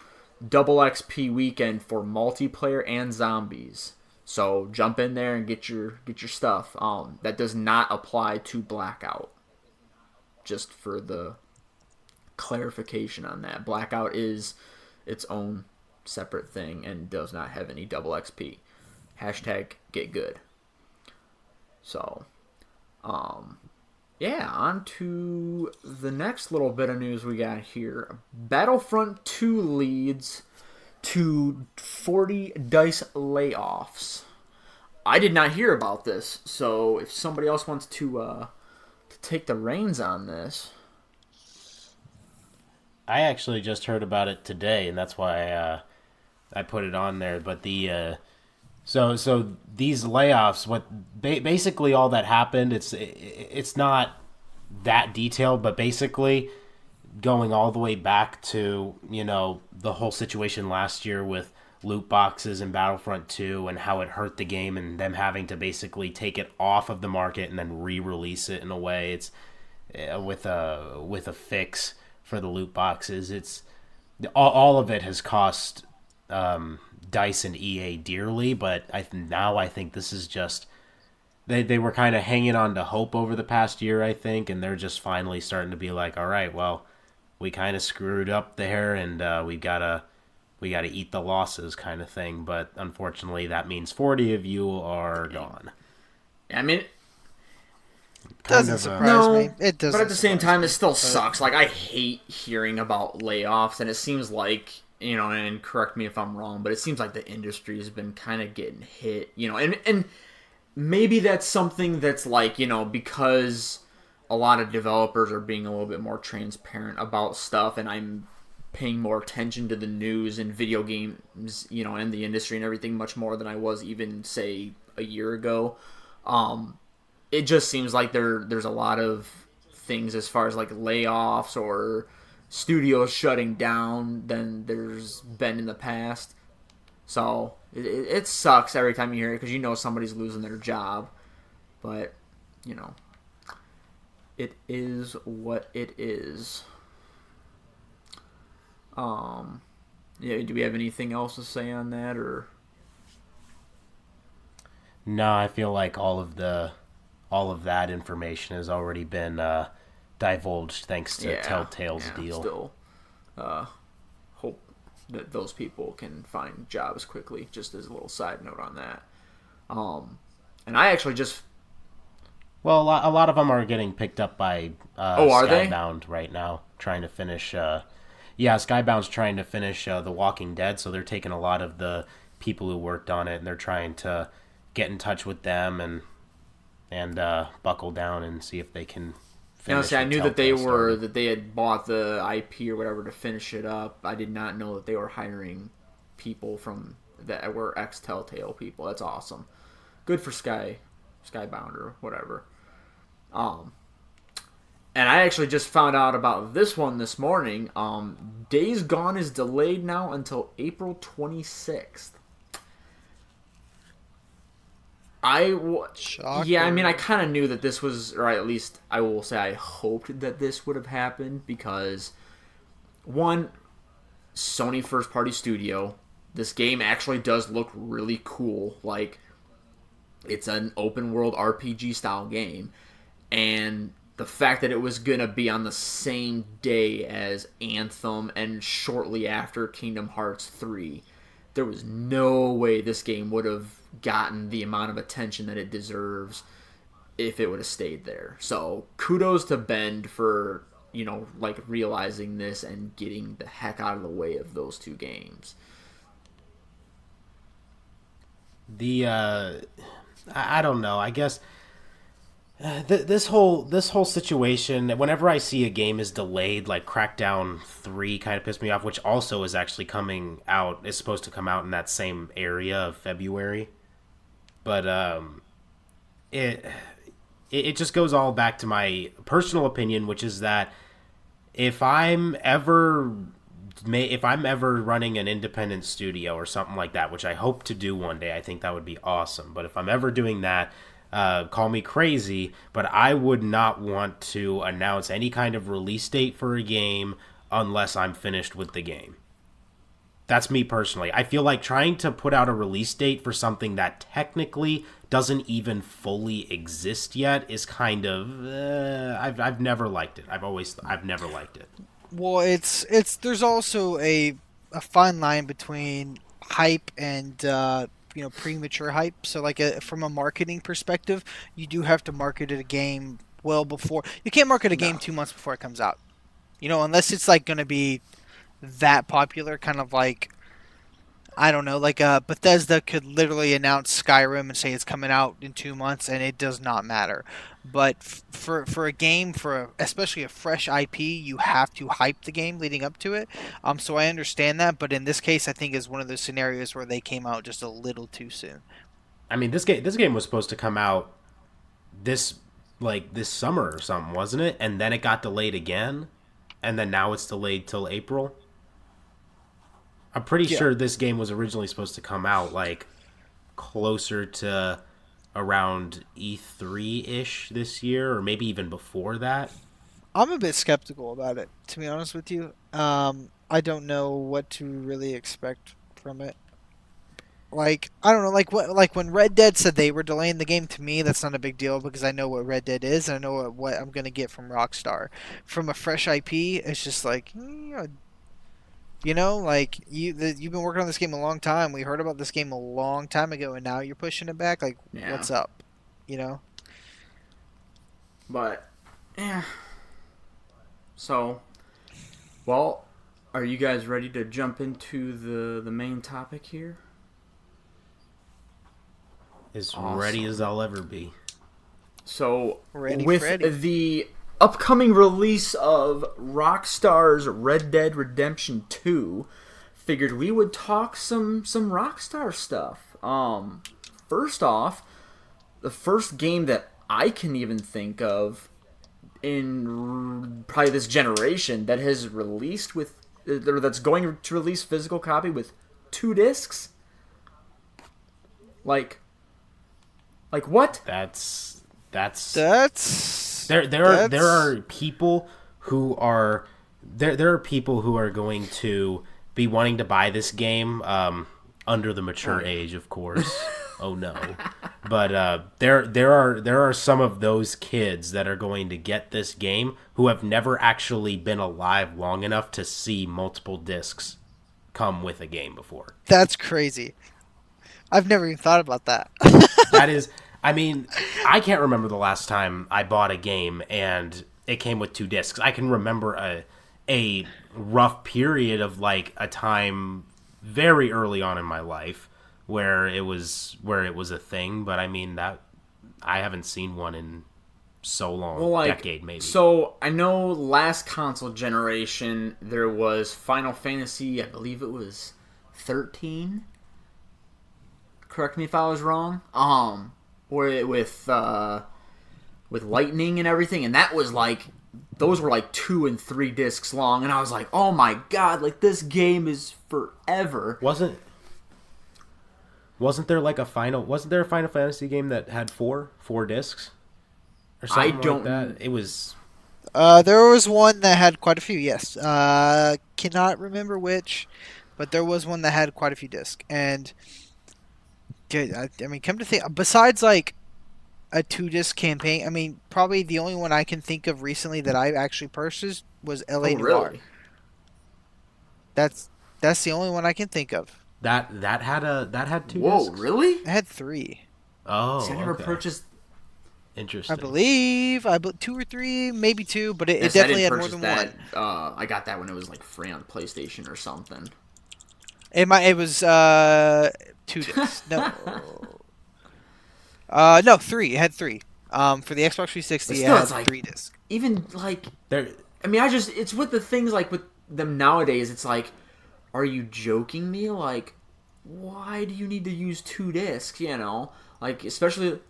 double XP weekend for multiplayer and zombies. So jump in there and get your stuff. That does not apply to Blackout. Just for the clarification on that. Blackout is its own separate thing and does not have any double XP. Hashtag get good. So, on to the next little bit of news we got here. Battlefront 2 leads to 40 DICE layoffs. I did not hear about this. So if somebody else wants to take the reins on this. I actually just heard about it today, and that's why I put it on there. But so these layoffs, basically all that happened, it's not that detailed, but basically going all the way back to, the whole situation last year with loot boxes and Battlefront 2 and how it hurt the game and them having to basically take it off of the market and then re-release it in a way. It's with a fix for the loot boxes. It's all of it has cost DICE and EA dearly, but I think this is just they were kind of hanging on to hope over the past year, I think, and they're just finally starting to be like, all right, well, we kind of screwed up there, and we gotta eat the losses, kind of thing. But unfortunately, that means 40 of you are gone. I mean, Doesn't surprise me. It doesn't. But at the same time, it still sucks. Like, I hate hearing about layoffs, and it seems like, and correct me if I'm wrong, but it seems like the industry has been kind of getting hit, and maybe that's something that's like, because a lot of developers are being a little bit more transparent about stuff, and I'm paying more attention to the news and video games, and the industry and everything much more than I was even, say, a year ago. It just seems like there's a lot of things as far as like layoffs or studios shutting down than there's been in the past. So it sucks every time you hear it because somebody's losing their job. But, it is what it is. Yeah, do we have anything else to say on that, or? No, I feel like all of that information has already been divulged thanks to Telltale's deal. Still, hope that those people can find jobs quickly. Just as a little side note on that. And I actually just. Well, a lot of them are getting picked up by Skybound right now, trying to finish. Skybound's trying to finish The Walking Dead, so they're taking a lot of the people who worked on it, and they're trying to get in touch with them and buckle down and see if they can finish. I knew that they had bought the IP or whatever to finish it up. I did not know that they were hiring people from that were ex Telltale people. That's awesome. Good for Skybound or whatever. And I actually just found out about this one this morning. Days Gone is delayed now until April 26th. Yeah, I mean, I kind of knew that this was, or at least I will say I hoped that this would have happened because, one, Sony first party studio. This game actually does look really cool. Like, it's an open world RPG style game. And the fact that it was going to be on the same day as Anthem and shortly after Kingdom Hearts 3, there was no way this game would have gotten the amount of attention that it deserves if it would have stayed there. So kudos to Bend for, realizing this and getting the heck out of the way of those two games. I don't know. I guess this whole situation, whenever I see a game is delayed, like Crackdown 3 kind of pissed me off, which also is actually is supposed to come out in that same area of February. But it just goes all back to my personal opinion, which is that if I'm ever running an independent studio or something like that, which I hope to do one day, I think that would be awesome. But if I'm ever doing that, call me crazy, but I would not want to announce any kind of release date for a game unless I'm finished with the game. That's me personally. I feel like trying to put out a release date for something that technically doesn't even fully exist yet is kind of I've never liked it. I've never liked it. Well, it's there's also a fine line between hype and premature hype. So like from a marketing perspective, you do have to market a game well before. You can't market a game 2 months before it comes out. Unless it's like going to be that popular, kind of like I don't know, like Bethesda could literally announce Skyrim and say it's coming out in 2 months, and it does not matter. But for a game, especially a fresh IP, you have to hype the game leading up to it. So I understand that, but in this case, I think is one of those scenarios where they came out just a little too soon. I mean, this game was supposed to come out this this summer or something, wasn't it? And then it got delayed again, and then now it's delayed till April. I'm pretty sure this game was originally supposed to come out like closer to around E3-ish this year, or maybe even before that. I'm a bit skeptical about it, to be honest with you. I don't know what to really expect from it. Like, I don't know, like when Red Dead said they were delaying the game, to me that's not a big deal because I know what Red Dead is and I know what I'm gonna get from Rockstar. From a fresh IP, it's just like, like you've been working on this game a long time. We heard about this game a long time ago, and now you're pushing it back. Like, what's up? But, yeah. So, well, are you guys ready to jump into the main topic here? As ready as I'll ever be. So, Freddy. the upcoming release of Rockstar's Red Dead Redemption 2, figured we would talk some Rockstar stuff. First off, the first game that I can even think of in probably this generation that has released that's going to release physical copy with 2 discs. Like what? That's There are people who are going to be wanting to buy this game under the mature age, of course. Oh no. But there are some of those kids that are going to get this game who have never actually been alive long enough to see multiple discs come with a game before. That's crazy. I've never even thought about that. That is, I mean, I can't remember the last time I bought a game and it came with 2 discs. I can remember a rough period of like a time very early on in my life where it was a thing, but I mean that I haven't seen one in so long, decade maybe. So I know last console generation there was Final Fantasy, I believe it was 13. Correct me if I was wrong. With lightning and everything, and that was like, those were like 2 and 3 discs long, and I was like, oh my god, like this game is forever. Wasn't there a Final Fantasy game that had 4 discs or something like that? It was. There was one that had quite a few. Yes, cannot remember which, but there was one that had quite a few discs. And I mean, come to think, besides like a 2-disc campaign, I mean, probably the only one I can think of recently that I actually purchased was LA Noire. Really? That's the only one I can think of. That had 2 Whoa, discs? really? It had 3. Oh, See, I never okay. purchased. Interesting. I believe 2 or 3, maybe 2, but it Yes, definitely I had didn't more purchase than that. one. I got that when it was like free on PlayStation or something. It was 2 discs. No, 3. It had 3. For the Xbox 360, But still, it it's had like, 3 discs. even like, There, I mean, it's with the things like with them nowadays. It's like, are you joking me? Like, why do you need to use 2 discs? Like, especially.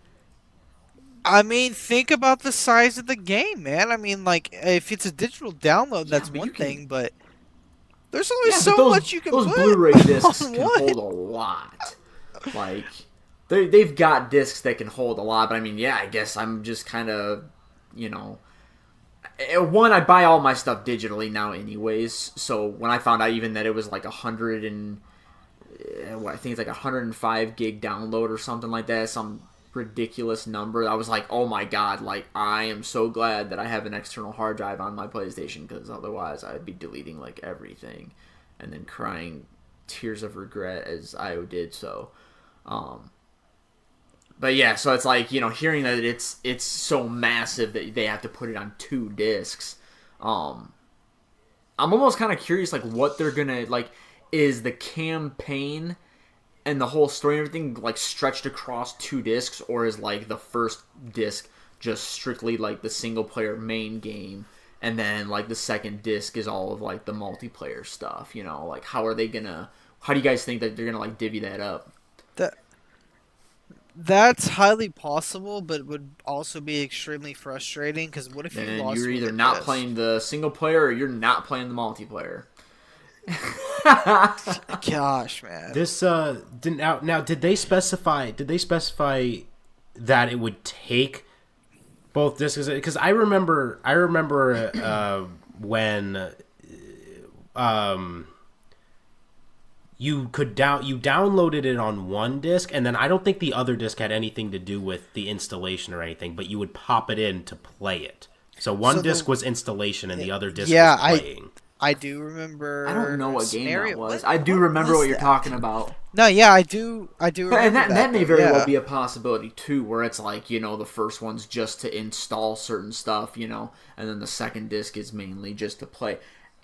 I mean, think about the size of the game, man. I mean, like, if it's a digital download, that's but one you can- thing, but there's only Yeah, so but much you can those put Blu-ray discs on can one. hold a lot. Like, they've got discs that can hold a lot, but I mean, yeah, I guess I'm just kind of, one, I buy all my stuff digitally now anyways, so when I found out even that it was like 100 and, I think it's like 105 gig download or something like that, some ridiculous number, I was like, oh my god, like, I am so glad that I have an external hard drive on my PlayStation, because otherwise I'd be deleting like everything and then crying tears of regret as I did so. But yeah, so it's like, hearing that it's so massive that they have to put it on 2 discs. I'm almost kind of curious, like, what they're gonna, like, is the campaign and the whole story and everything like stretched across 2 discs, or is like the first disc just strictly like the single player main game, and then like the second disc is all of like the multiplayer stuff, you know? Like how do you guys think that they're gonna like divvy that up? That's highly possible, but would also be extremely frustrating, because what if you And lost you're either with not this? playing the single player or you're not playing the multiplayer. Gosh, man. This did they specify that it would take both discs? Because I remember when you downloaded it on one disc, and then I don't think the other disc had anything to do with the installation or anything, but you would pop it in to play it. So one disc was installation and the other disc was playing. I do remember. I don't know what game that was. I do what remember was what you're that? talking about. No, yeah, I do remember And that may very yeah. well be a possibility too, where it's like, you know, the first one's just to install certain stuff, you know, and then the second disc is mainly just to play.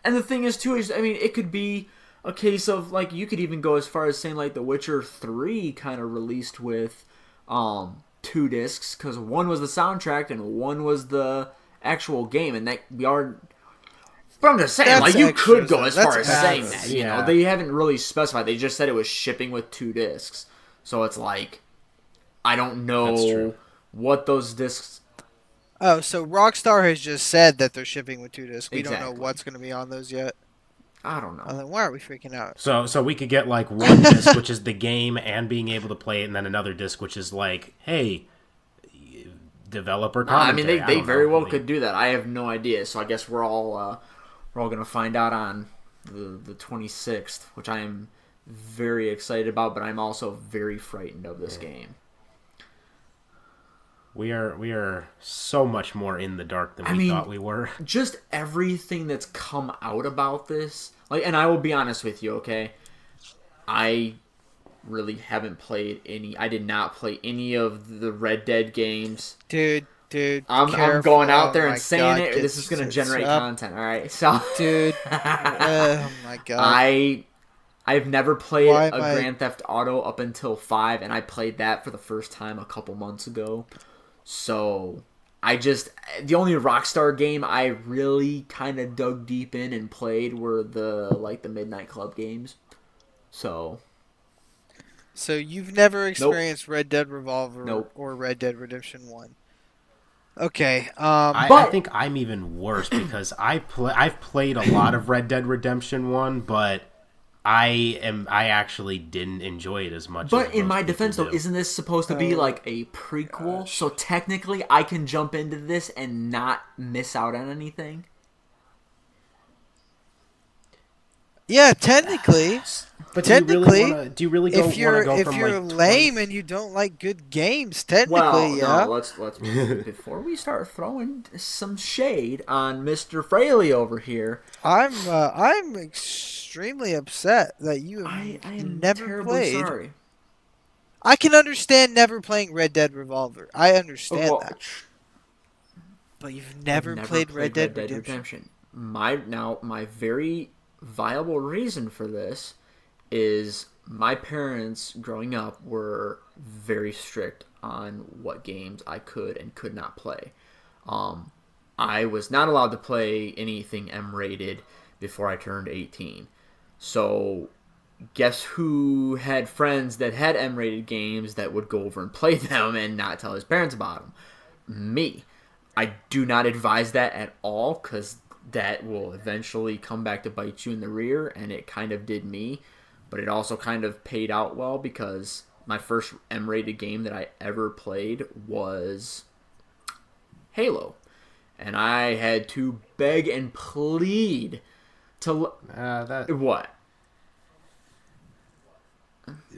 And the thing is too is, I mean, it could be a case of like, you could even go as far as saying like The Witcher 3 kind of released with 2 discs, because one was the soundtrack and one was the actual game, and that we are. But I'm just saying, That's like, you extras, could go as far as that's saying extras. that. You know, they haven't really specified. They just said it was shipping with 2 discs. So it's like, I don't know what those discs. Oh, so Rockstar has just said that they're shipping with 2 discs. We don't Exactly. know what's going to be on those yet. I don't know. Then why are we freaking out? So we could get like one disc, which is the game and being able to play it, and then another disc, which is like, hey, developer commentary. I mean, they very well could do that. I have no idea. So I guess we're all gonna find out on the 26th, which I am very excited about, but I'm also very frightened of this game. We are so much more in the dark than we thought we were. Just everything that's come out about this, like, and I will be honest with you, okay? I really haven't played any. I did not play any of the Red Dead games. Dude, I'm careful. going out there Oh and my saying God, it. This is going to generate stop. content, all right? So, Dude. Oh my God. I've never played Why a am I- Grand Theft Auto up until 5, and I played that for the first time a couple months ago. So, the only Rockstar game I really kind of dug deep in and played were the Midnight Club games. So you've never experienced Red Dead Revolver Nope. or Red Dead Redemption 1. Okay. I think I'm even worse because I've played a lot of Red Dead Redemption 1, but I actually didn't enjoy it as much. But as in most my people defense, though, do. isn't this supposed to be like a prequel? So technically, I can jump into this and not miss out on anything. Yeah, technically. But technically, do you really go If you're from lame and you don't like good games, technically, yeah. No, let's before we start throwing some shade on Mr. Fraley over here. I'm extremely upset that you have I am never terribly played. sorry. I can understand never playing Red Dead Revolver. I understand Well, that. But you've I've never played Red Dead Redemption. My very viable reason for this is my parents growing up were very strict on what games I could and could not play. I was not allowed to play anything M-rated before I turned 18. So guess who had friends that had M-rated games that would go over and play them and not tell his parents about them? Me. I do not advise that at all, because that will eventually come back to bite you in the rear, and it kind of did me. But it also kind of paid out well, because my first M-rated game that I ever played was Halo. And I had to beg and plead to... What?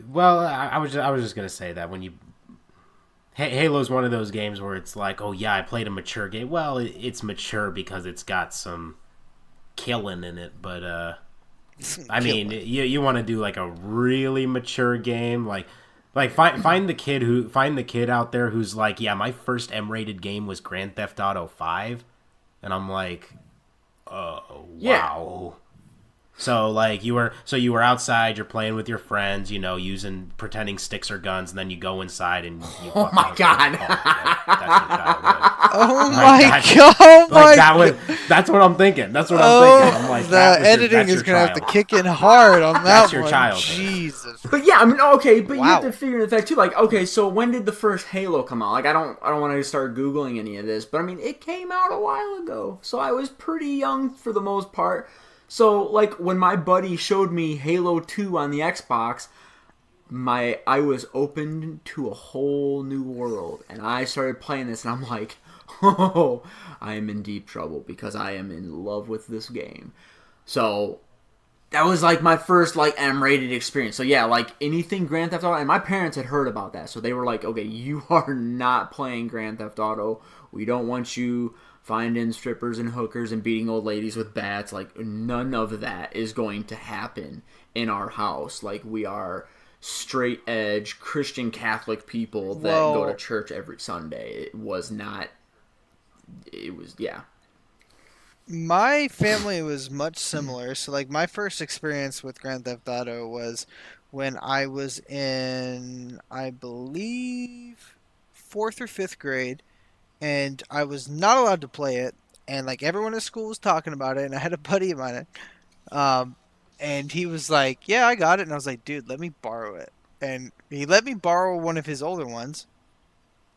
Well, I was just gonna say that when you Halo's one of those games where it's like, oh yeah, I played a mature game. Well, it's mature because it's got some killing in it, but I mean, you want to do like a really mature game, like find the kid out there who's like, yeah, my first M-rated game was Grand Theft Auto 5, and I'm like, wow. So like you were outside, you're playing with your friends, pretending sticks or guns, and then you go inside and you. Oh my god! That's your childhood. Oh Like my! that's what I'm thinking. That's what I'm thinking. I'm like, the that's editing your is gonna have to childhood. kick in hard on that That's your one. childhood. Jesus. But yeah, I mean, okay, but you Wow. have to figure the fact too. Like, okay, so when did the first Halo come out? Like, I don't want to start googling any of this, but I mean, it came out a while ago, so I was pretty young for the most part. So, like, when my buddy showed me Halo 2 on the Xbox, I was opened to a whole new world, and I started playing this, and I'm like, oh, I am in deep trouble because I am in love with this game. So that was like my first like M-rated experience. So yeah, like anything Grand Theft Auto, and my parents had heard about that, so they were like, okay, you are not playing Grand Theft Auto. We don't want you finding strippers and hookers and beating old ladies with bats. Like, none of that is going to happen in our house. Like, we are straight edge Christian Catholic people that go to church every Sunday. It was, yeah. My family was much similar. So, like, my first experience with Grand Theft Auto was when I was in, I believe, 4th or 5th grade, and I was not allowed to play it, and, like, everyone at school was talking about it, and I had a buddy of mine, and he was like, yeah, I got it, and I was like, dude, let me borrow it. And he let me borrow one of his older ones,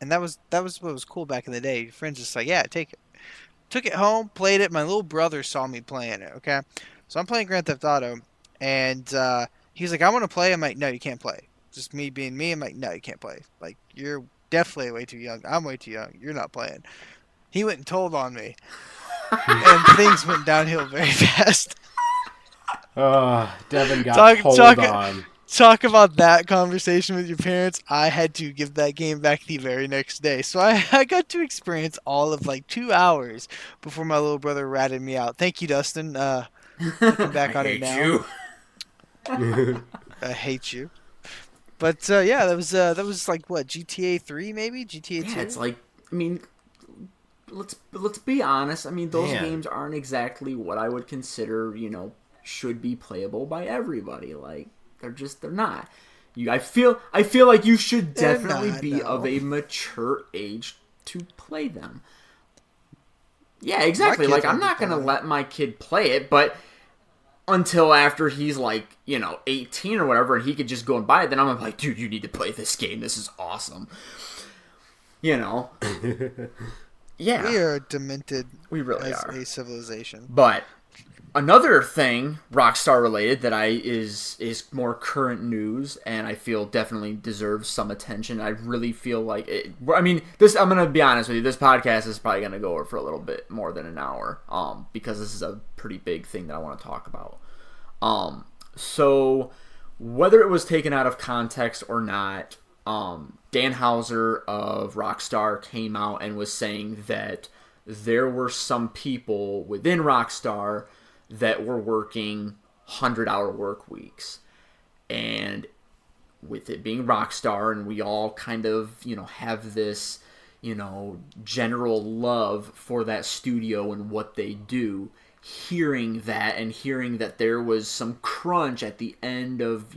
and that was what was cool back in the day. Your friend's just like, yeah, take it. Took it home, played it. My little brother saw me playing it, okay? So I'm playing Grand Theft Auto, and he was like, I want to play. I'm like, no, you can't play. Just me being me. I'm like, no, you can't play. Like, you're definitely way too young. I'm way too young. You're not playing. He went and told on me, and things went downhill very fast. Devin got told on. Talk about that conversation with your parents. I had to give that game back the very next day. So I got to experience all of like 2 hours before my little brother ratted me out. Thank you, Dustin. Looking back on it now. I hate you. But yeah, that was like what, GTA 3 maybe? GTA 2? Yeah, it's like, I mean, let's be honest. I mean, those games aren't exactly what I would consider, should be playable by everybody. Like, they're not. I feel like you should definitely be of a mature age to play them. Yeah, exactly. Like, I'm not gonna let my kid play it, but until after he's like, 18 or whatever, and he could just go and buy it, then I'm like, dude, you need to play this game. This is awesome. Yeah. We are demented. We really as are. a civilization. But another thing, Rockstar related, that is more current news, and I feel definitely deserves some attention. I really feel like it. I mean, I'm gonna be honest with you. This podcast is probably gonna go over for a little bit more than an hour, because this is a pretty big thing that I want to talk about. So whether it was taken out of context or not, Dan Houser of Rockstar came out and was saying that there were some people within Rockstar that were working 100-hour work weeks. And with it being Rockstar, and we all kind of, have this, general love for that studio and what they do, hearing that there was some crunch at the end of,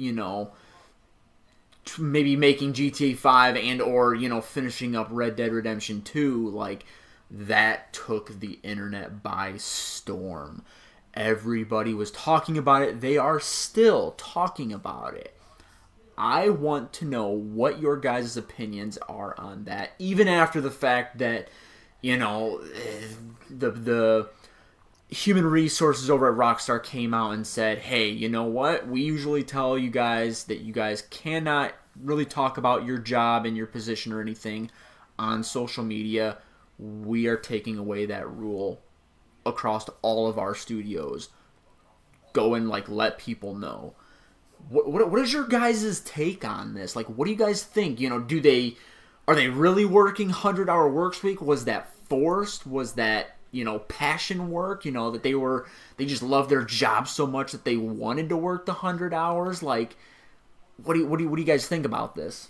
maybe making GTA 5 and or, finishing up Red Dead Redemption 2, like, that took the internet by storm. Everybody was talking about it. They are still talking about it. I want to know what your guys' opinions are on that, even after the fact that, the human resources over at Rockstar came out and said, hey, you know what? We usually tell you guys that you guys cannot really talk about your job and your position or anything on social media. We are taking away that rule across all of our studios. Go and let people know. What is your guys' take on this? Like, what do you guys think? Are they really working 100-hour work week? Was that forced? Was that passion work? That they just love their job so much that they wanted to work the 100 hours. Like, what do you guys think about this?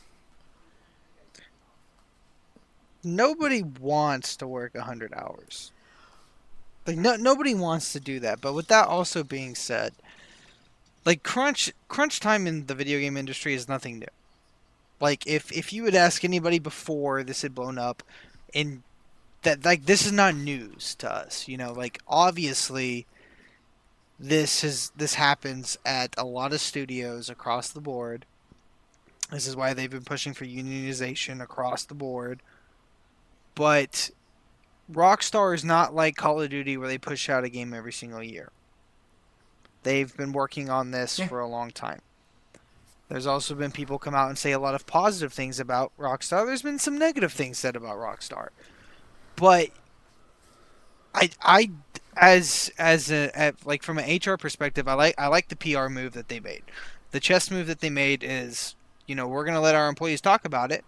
Nobody wants to work 100 hours. Like, nobody wants to do that. But with that also being said, like crunch time in the video game industry is nothing new. Like if you would ask anybody before this had blown up, and that like this is not news to us, you know, like obviously this happens at a lot of studios across the board. This is why they've been pushing for unionization across the board. But Rockstar is not like Call of Duty where they push out a game every single year. They've been working on this for a long time. There's also been people come out and say a lot of positive things about Rockstar. There's been some negative things said about Rockstar. But I like from an HR perspective, I like the PR move that they made. The chess move that they made is, you know, we're going to let our employees talk about it.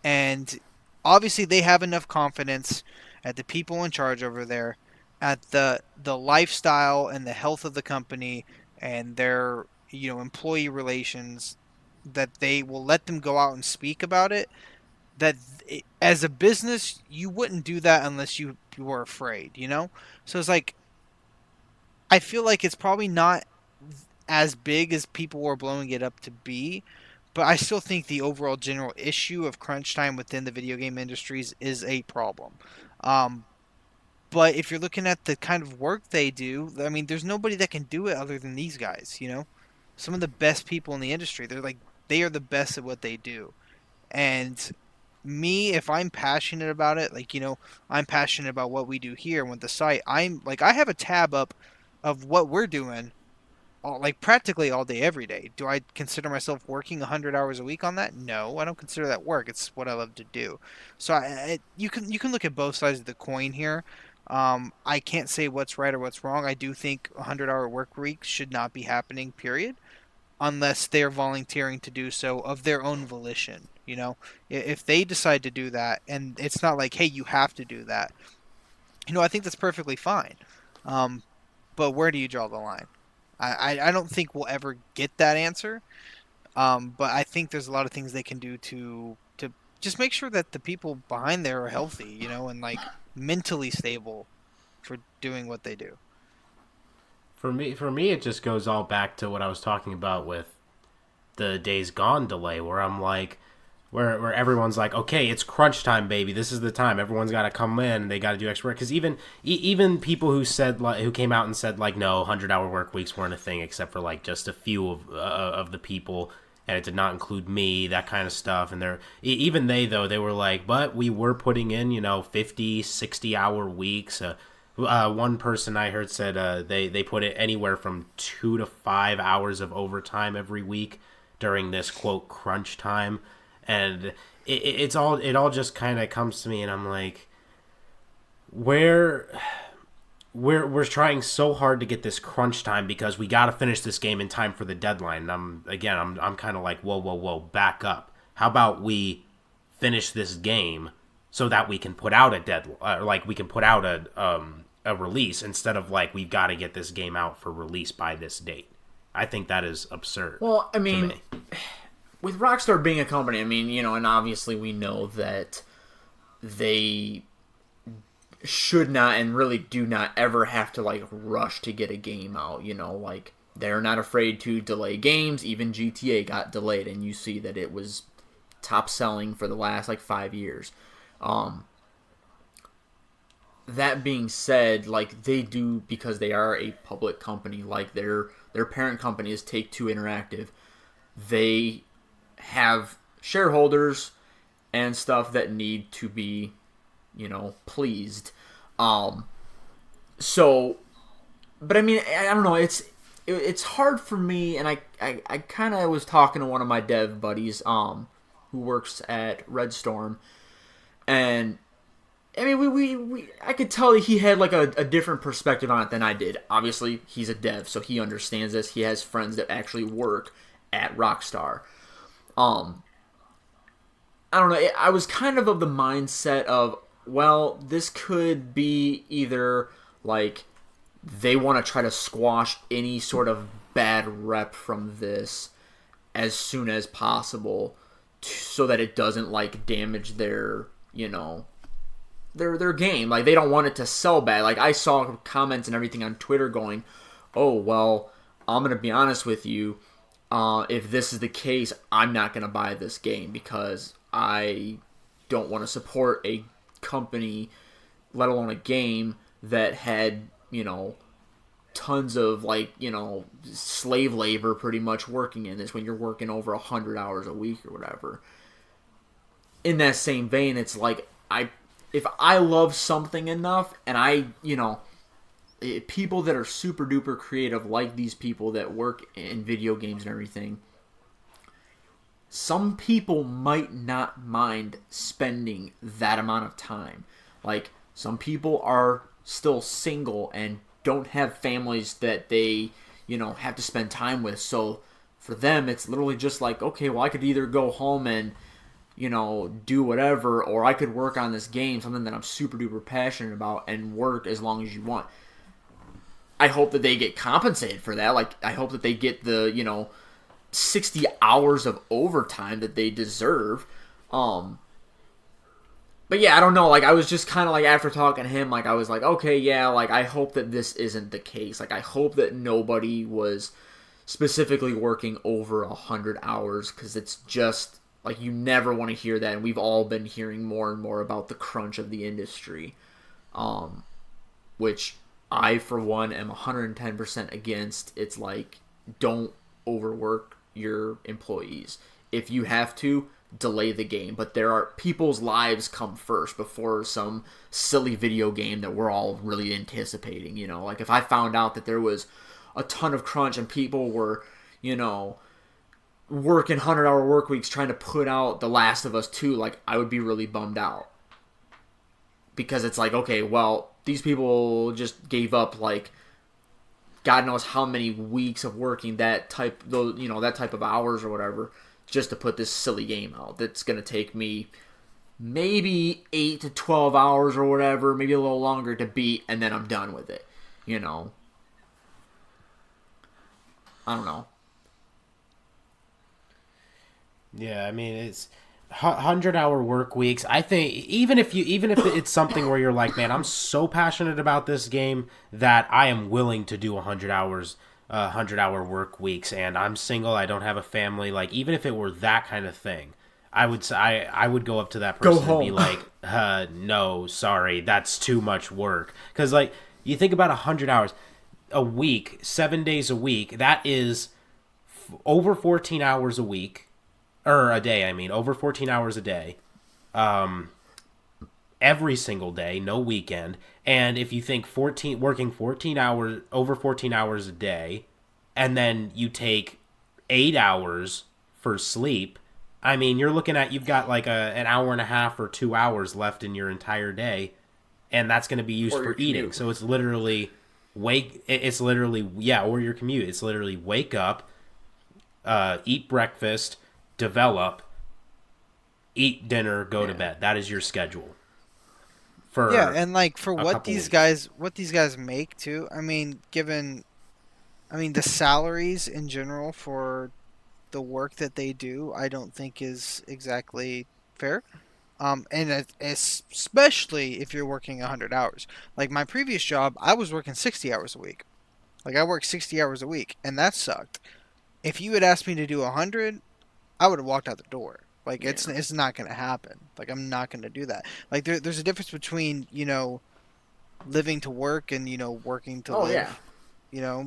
And obviously they have enough confidence at the people in charge over there, at the lifestyle and the health of the company and their, you know, employee relations, that they will let them go out and speak about it. That as a business, you wouldn't do that unless you were afraid, you know? So it's like, I feel like it's probably not as big as people were blowing it up to be, but I still think the overall general issue of crunch time within the video game industries is a problem. But if you're looking at the kind of work they do, I mean, there's nobody that can do it other than these guys, you know? Some of the best people in the industry. They are the best at what they do. And me, if I'm passionate about it, like, you know, I'm passionate about what we do here with the site. I'm like, I have a tab up of what we're doing like practically all day, every day. Do I consider myself working 100 hours a week on that? No, I don't consider that work. It's what I love to do. So you can look at both sides of the coin here. I can't say what's right or what's wrong. I do think 100-hour work week should not be happening, period, unless they're volunteering to do so of their own volition. You know, if they decide to do that, and it's not like, hey, you have to do that. You know, I think that's perfectly fine. But where do you draw the line? I don't think we'll ever get that answer. But I think there's a lot of things they can do to just make sure that the people behind there are healthy, you know, and like mentally stable for doing what they do. For me, it just goes all back to what I was talking about with the Days Gone delay, where I'm like, where everyone's like, okay, it's crunch time, baby. This is the time. Everyone's got to come in. They got to do extra work. Because even people who said who came out and said like, no, 100-hour work weeks weren't a thing, except for like just a few of the people, and it did not include me, that kind of stuff. And even they were like, but we were putting in, you know, 50, 60-hour weeks. One person I heard said they put it anywhere from 2 to 5 hours of overtime every week during this quote crunch time. And it all just kind of comes to me, and I'm like, we're trying so hard to get this crunch time because we got to finish this game in time for the deadline. And I'm kind of like, whoa, back up. How about we finish this game so that we can put out a deadline, like we can put out a release, instead of like, we've got to get this game out for release by this date. I think that is absurd. Well, I mean, with Rockstar being a company, I mean, you know, and obviously we know that they should not and really do not ever have to like rush to get a game out, you know, like they're not afraid to delay games. Even GTA got delayed, and you see that it was top selling for the last like 5 years. That being said, like they do, because they are a public company, like their parent company is Take-Two Interactive. They have shareholders and stuff that need to be, you know, pleased. So, but I mean, I don't know. It's hard for me, and I kind of was talking to one of my dev buddies, who works at Red Storm, and I mean, I could tell that he had like a different perspective on it than I did. Obviously, he's a dev, so he understands this. He has friends that actually work at Rockstar. I don't know. I was kind of the mindset of, well, this could be either like they want to try to squash any sort of bad rep from this as soon as possible, so that it doesn't like damage their, you know, their game. Like they don't want it to sell bad. Like I saw comments and everything on Twitter going, oh well, I'm gonna be honest with you. If this is the case, I'm not gonna buy this game because I don't want to support a company, let alone a game that had tons of slave labor pretty much working in this when you're working over 100 hours a week or whatever. In that same vein, it's like if I love something enough and people that are super duper creative like these people that work in video games and everything, some people might not mind spending that amount of time. Like, some people are still single and don't have families that they, have to spend time with. So for them, it's literally just like, okay, well, I could either go home and, do whatever, or I could work on this game, something that I'm super duper passionate about, and work as long as you want. I hope that they get compensated for that. Like, I hope that they get the, 60 hours of overtime that they deserve. But yeah, I don't know. Like, I was just kind of like, after talking to him, like, I was like, okay, yeah, like, I hope that this isn't the case. Like, I hope that nobody was specifically working over 100 hours, because it's just, like, you never want to hear that. And we've all been hearing more and more about the crunch of the industry, which I, for one, am 110% against. It's like, don't overwork your employees. If you have to, delay the game, but people's lives come first before some silly video game that we're all really anticipating. Like, if I found out that there was a ton of crunch and people were working 100-hour work weeks trying to put out The Last of Us 2, like, I would be really bummed out, because it's like, okay, well, these people just gave up, like, God knows how many weeks of working that type of hours or whatever, just to put this silly game out that's going to take me maybe 8 to 12 hours or whatever, maybe a little longer to beat, and then I'm done with it. I don't know. Yeah, I mean, it's 100-hour work weeks. I think even if it's something where you're like, man, I'm so passionate about this game that I am willing to do 100-hour work weeks, and I'm single, I don't have a family. Like, even if it were that kind of thing, I would go up to that person and be like, no, sorry, that's too much work. Because, like, you think about 100 hours a week, 7 days a week, that is over 14 hours a week. Or a day, I mean, over 14 hours a day, every single day, no weekend. And if you think working 14 hours, over 14 hours a day, and then you take 8 hours for sleep, I mean, you're looking at, you've got like an hour and a half or 2 hours left in your entire day, and that's going to be used for eating. Commute. So it's literally or your commute. It's literally wake up, eat breakfast, develop, eat dinner, go to bed. That is your schedule. And like, for what these guys make too. I mean, the salaries in general for the work that they do, I don't think is exactly fair. And especially if you're working 100 hours. Like, my previous job, I was working 60 hours a week. Like, I worked 60 hours a week, and that sucked. If you had asked me to do 100, I would have walked out the door. Like, it's not going to happen. Like, I'm not going to do that. Like, there's a difference between, living to work and, working to live. Yeah.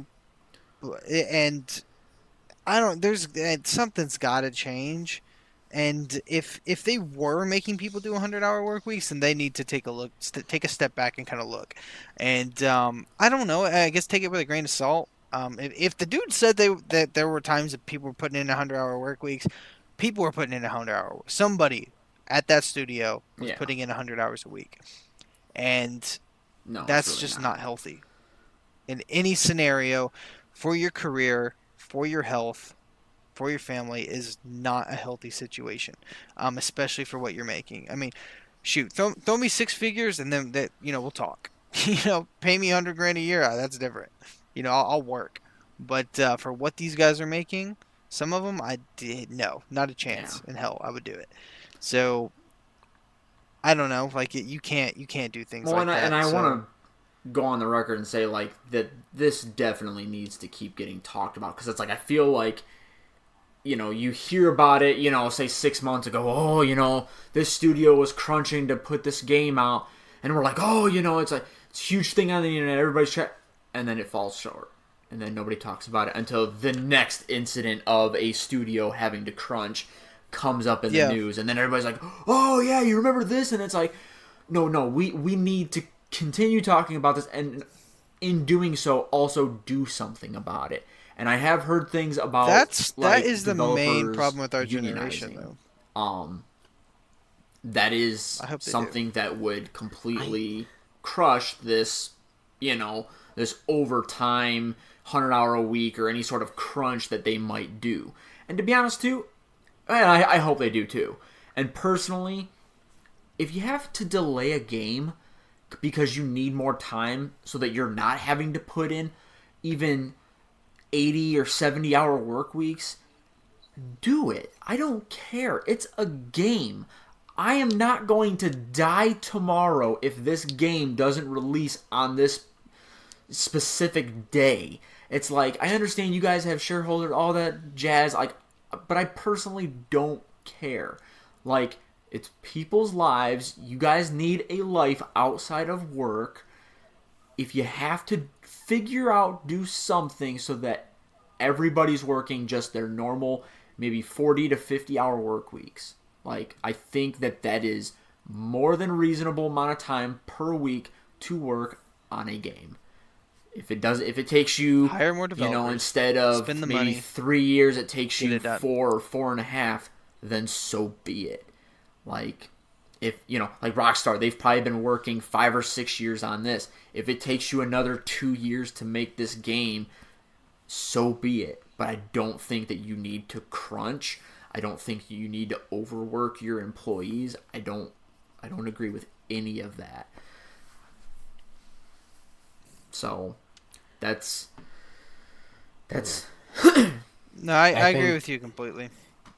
And I don't, something's got to change. And if they were making people do 100-hour work weeks, then they need to take a step back and kind of look. And I don't know. I guess take it with a grain of salt. If the dude said that there were times that people were putting in 100-hour work weeks, people were putting in 100-hour. Somebody at that studio was putting in 100 hours a week, and that's really just not healthy. In any scenario, for your career, for your health, for your family, is not a healthy situation, especially for what you're making. I mean, shoot, throw me six figures, and then we'll talk. Pay me $100,000 a year. That's different. I'll work. But for what these guys are making, some of them not a chance in hell I would do it. So I don't know. Like, you can't do things like that. And I want to go on the record and say like that this definitely needs to keep getting talked about, because it's like I feel like, you know, you hear about it, you know, say 6 months ago, oh, you know, this studio was crunching to put this game out, and we're like, oh, you know, it's a huge thing on the internet, everybody's trying, and then it falls short, and then nobody talks about it until the next incident of a studio having to crunch comes up in the news, and then everybody's like, oh yeah, you remember this, and it's like, no, we need to continue talking about this, and in doing so, also do something about it. And I have heard things about that is the main problem with our generation, though. That is something that would completely crush this, you know, this overtime 100-hour a week or any sort of crunch that they might do. And to be honest, too, I hope they do too. And personally, if you have to delay a game because you need more time so that you're not having to put in even 80 or 70-hour work weeks, do it. I don't care. It's a game. I am not going to die tomorrow if this game doesn't release on this specific day. It's like, I understand you guys have shareholders, all that jazz, like, but I personally don't care. Like, it's people's lives. You guys need a life outside of work. If you have to figure out, do something so that everybody's working just their normal, maybe 40 to 50-hour work weeks. Like, I think that is more than reasonable amount of time per week to work on a game. If it takes you, hire more developers, you know, instead of spend the maybe money, 3 years, it takes you it 4 or 4.5, then so be it. Like, if, you know, like Rockstar, they've probably been working 5 or 6 years on this. If it takes you another 2 years to make this game, so be it. But I don't think that you need to crunch. I don't think you need to overwork your employees. I don't agree with any of that. So that's No, I agree with you completely.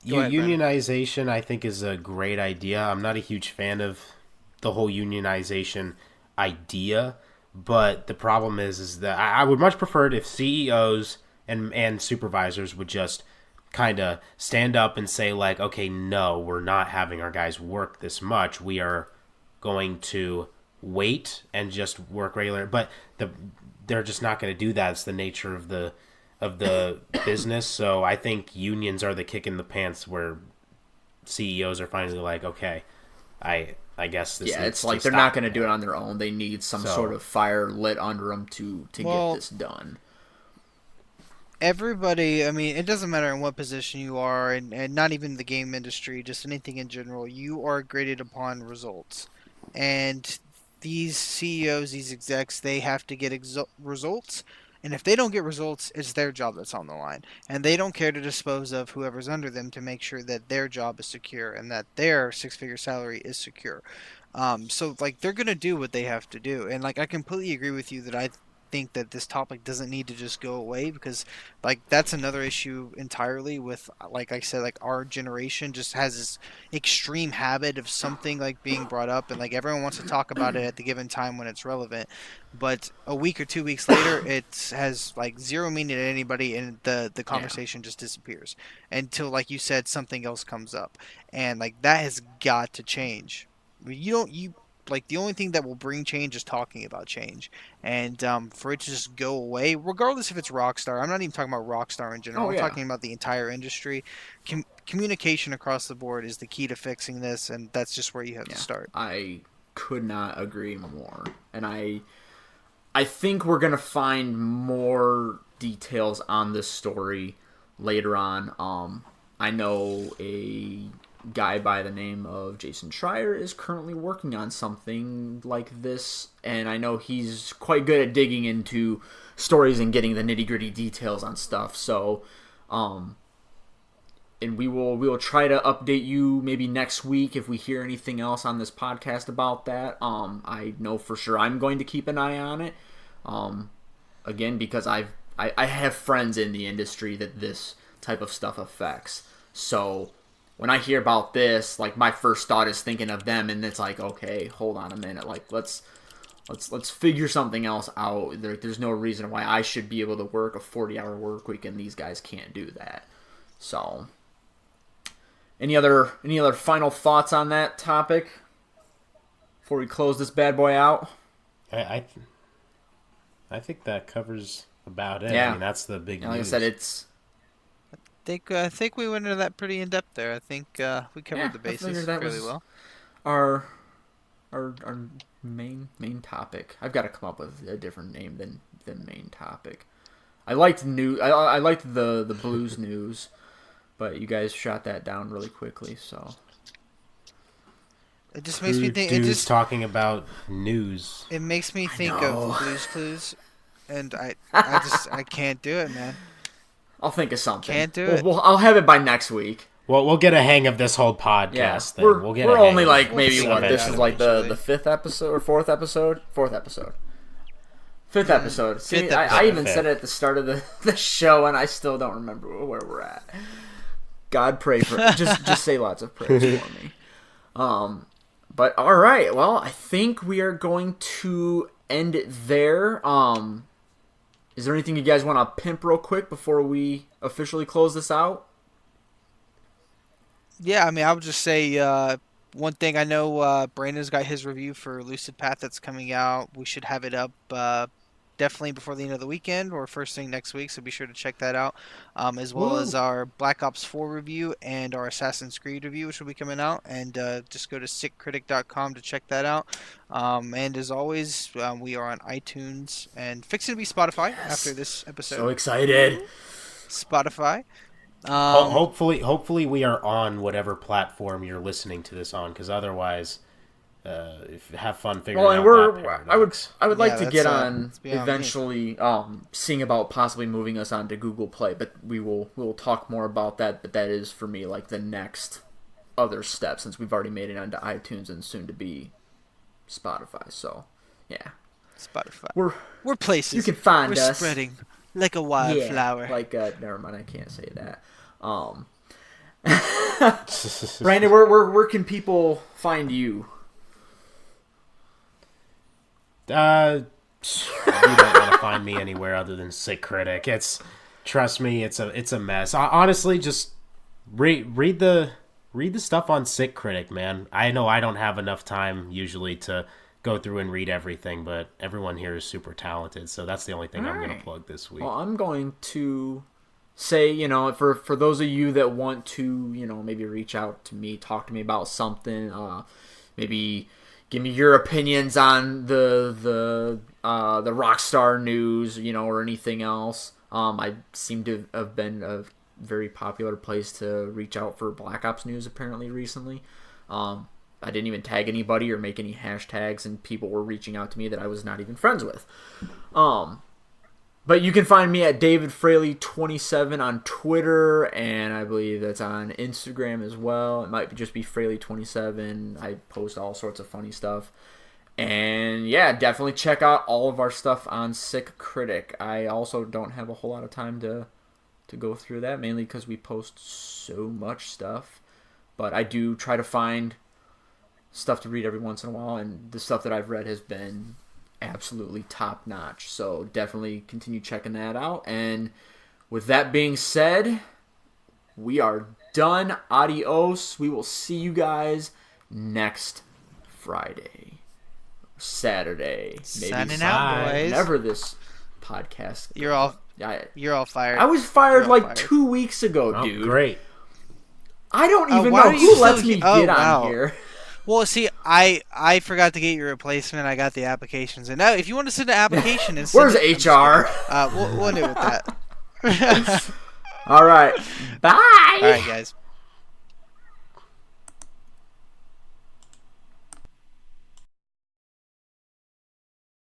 Unionization, I think, is a great idea. I'm not a huge fan of the whole unionization idea, but the problem is that I would much prefer it if CEOs and supervisors would just kind of stand up and say, like, okay, no, we're not having our guys work this much. We are going to wait and just work regular. But they're just not going to do that. It's the nature of the business. So I think unions are the kick in the pants where CEOs are finally like, okay, I guess this. Yeah, it's like they're not going to do it on their own. They need some sort of fire lit under them to get this done. Everybody, I mean, it doesn't matter in what position you are, and not even the game industry, just anything in general, you are graded upon results. And these CEOs, these execs, they have to get results. And if they don't get results, it's their job that's on the line. And they don't care to dispose of whoever's under them to make sure that their job is secure and that their six-figure salary is secure. So, like, they're going to do what they have to do. And, like, I completely agree with you that I think that this topic doesn't need to just go away, because like that's another issue entirely with, like I said, like our generation just has this extreme habit of something like being brought up, and like everyone wants to talk about it at the given time when it's relevant, but a week or 2 weeks later it has like zero meaning to anybody, and the conversation just disappears until, like you said, something else comes up. And like that has got to change. Like, the only thing that will bring change is talking about change. And for it to just go away, regardless if it's Rockstar, I'm not even talking about Rockstar in general. I'm talking about the entire industry. Communication across the board is the key to fixing this, and that's just where you have to start. I could not agree more. And I think we're going to find more details on this story later on. I know a guy by the name of Jason Schreier is currently working on something like this, and I know he's quite good at digging into stories and getting the nitty-gritty details on stuff. So and we will try to update you maybe next week if we hear anything else on this podcast about that. I know for sure I'm going to keep an eye on it, again, because I have friends in the industry that this type of stuff affects. So when I hear about this, like, my first thought is thinking of them, and it's like, okay, hold on a minute, like, let's let's figure something else out. There's no reason why I should be able to work a 40-hour work week and these guys can't do that. So, any other final thoughts on that topic before we close this bad boy out? I think that covers about it. Yeah. I mean, that's the big news. Like I said, it's... I think we went into that pretty in depth there. I think we covered the bases fairly well. Our main topic. I've got to come up with a different name than main topic. I liked I liked the blues news, but you guys shot that down really quickly. So it just makes me think. Dudes talking about news. It makes me think of Blue's Clues, and I can't do it, man. I'll think of something. Can't do it. I'll have it by next week. Well, we'll get a hang of this whole podcast thing. We're only like maybe what this is like the fifth episode or fourth episode? Fifth episode. See, I even said it at the start of the show, and I still don't remember where we're at. God pray for just say lots of prayers for me. But all right, well, I think we are going to end it there. Is there anything you guys want to pimp real quick before we officially close this out? Yeah, I mean, I would just say one thing. I know Brandon's got his review for Lucid Path that's coming out. We should have it up definitely before the end of the weekend or first thing next week, so be sure to check that out. As well as our Black Ops 4 review and our Assassin's Creed review, which will be coming out. And just go to sickcritic.com to check that out. And as always, we are on iTunes and fixing to be Spotify after this episode. So excited. Spotify. Hopefully we are on whatever platform you're listening to this on, because otherwise, have fun figuring out that paradox. I would like to get on eventually, seeing about possibly moving us onto Google Play, but we'll talk more about that. But that is for me like the next other step, since we've already made it onto iTunes and soon to be Spotify. So yeah, Spotify. We're places. You can find us. We're spreading like a wildflower. Yeah, like never mind, I can't say that. Brandon, where can people find you? You don't want to find me anywhere other than Sick Critic. Trust me, it's a mess. Honestly, just read the stuff on Sick Critic, man. I know I don't have enough time usually to go through and read everything, but everyone here is super talented, so that's the only thing I'm going to plug this week. Well, I'm going to say, for those of you that want to, maybe reach out to me, talk to me about something, maybe give me your opinions on the Rockstar news, or anything else. I seem to have been a very popular place to reach out for Black Ops news apparently recently. I didn't even tag anybody or make any hashtags, and people were reaching out to me that I was not even friends with. But you can find me at David Fraley27 on Twitter, and I believe that's on Instagram as well. It might just be Fraley27. I post all sorts of funny stuff. And yeah, definitely check out all of our stuff on Sick Critic. I also don't have a whole lot of time to go through that, mainly because we post so much stuff. But I do try to find stuff to read every once in a while, and the stuff that I've read has been absolutely top notch, so definitely continue checking that out. And with that being said, we are done. Adios. We will see you guys next Friday, Saturday, maybe Signing out, boys. Whenever this podcast. You're all fired. I was fired like 2 weeks ago, dude. Great. I don't even know who lets me get on here. Well, see, I forgot to get your replacement. I got the applications, and now if you want to send an application, and where's HR? We'll do with that. All right, bye. All right, guys.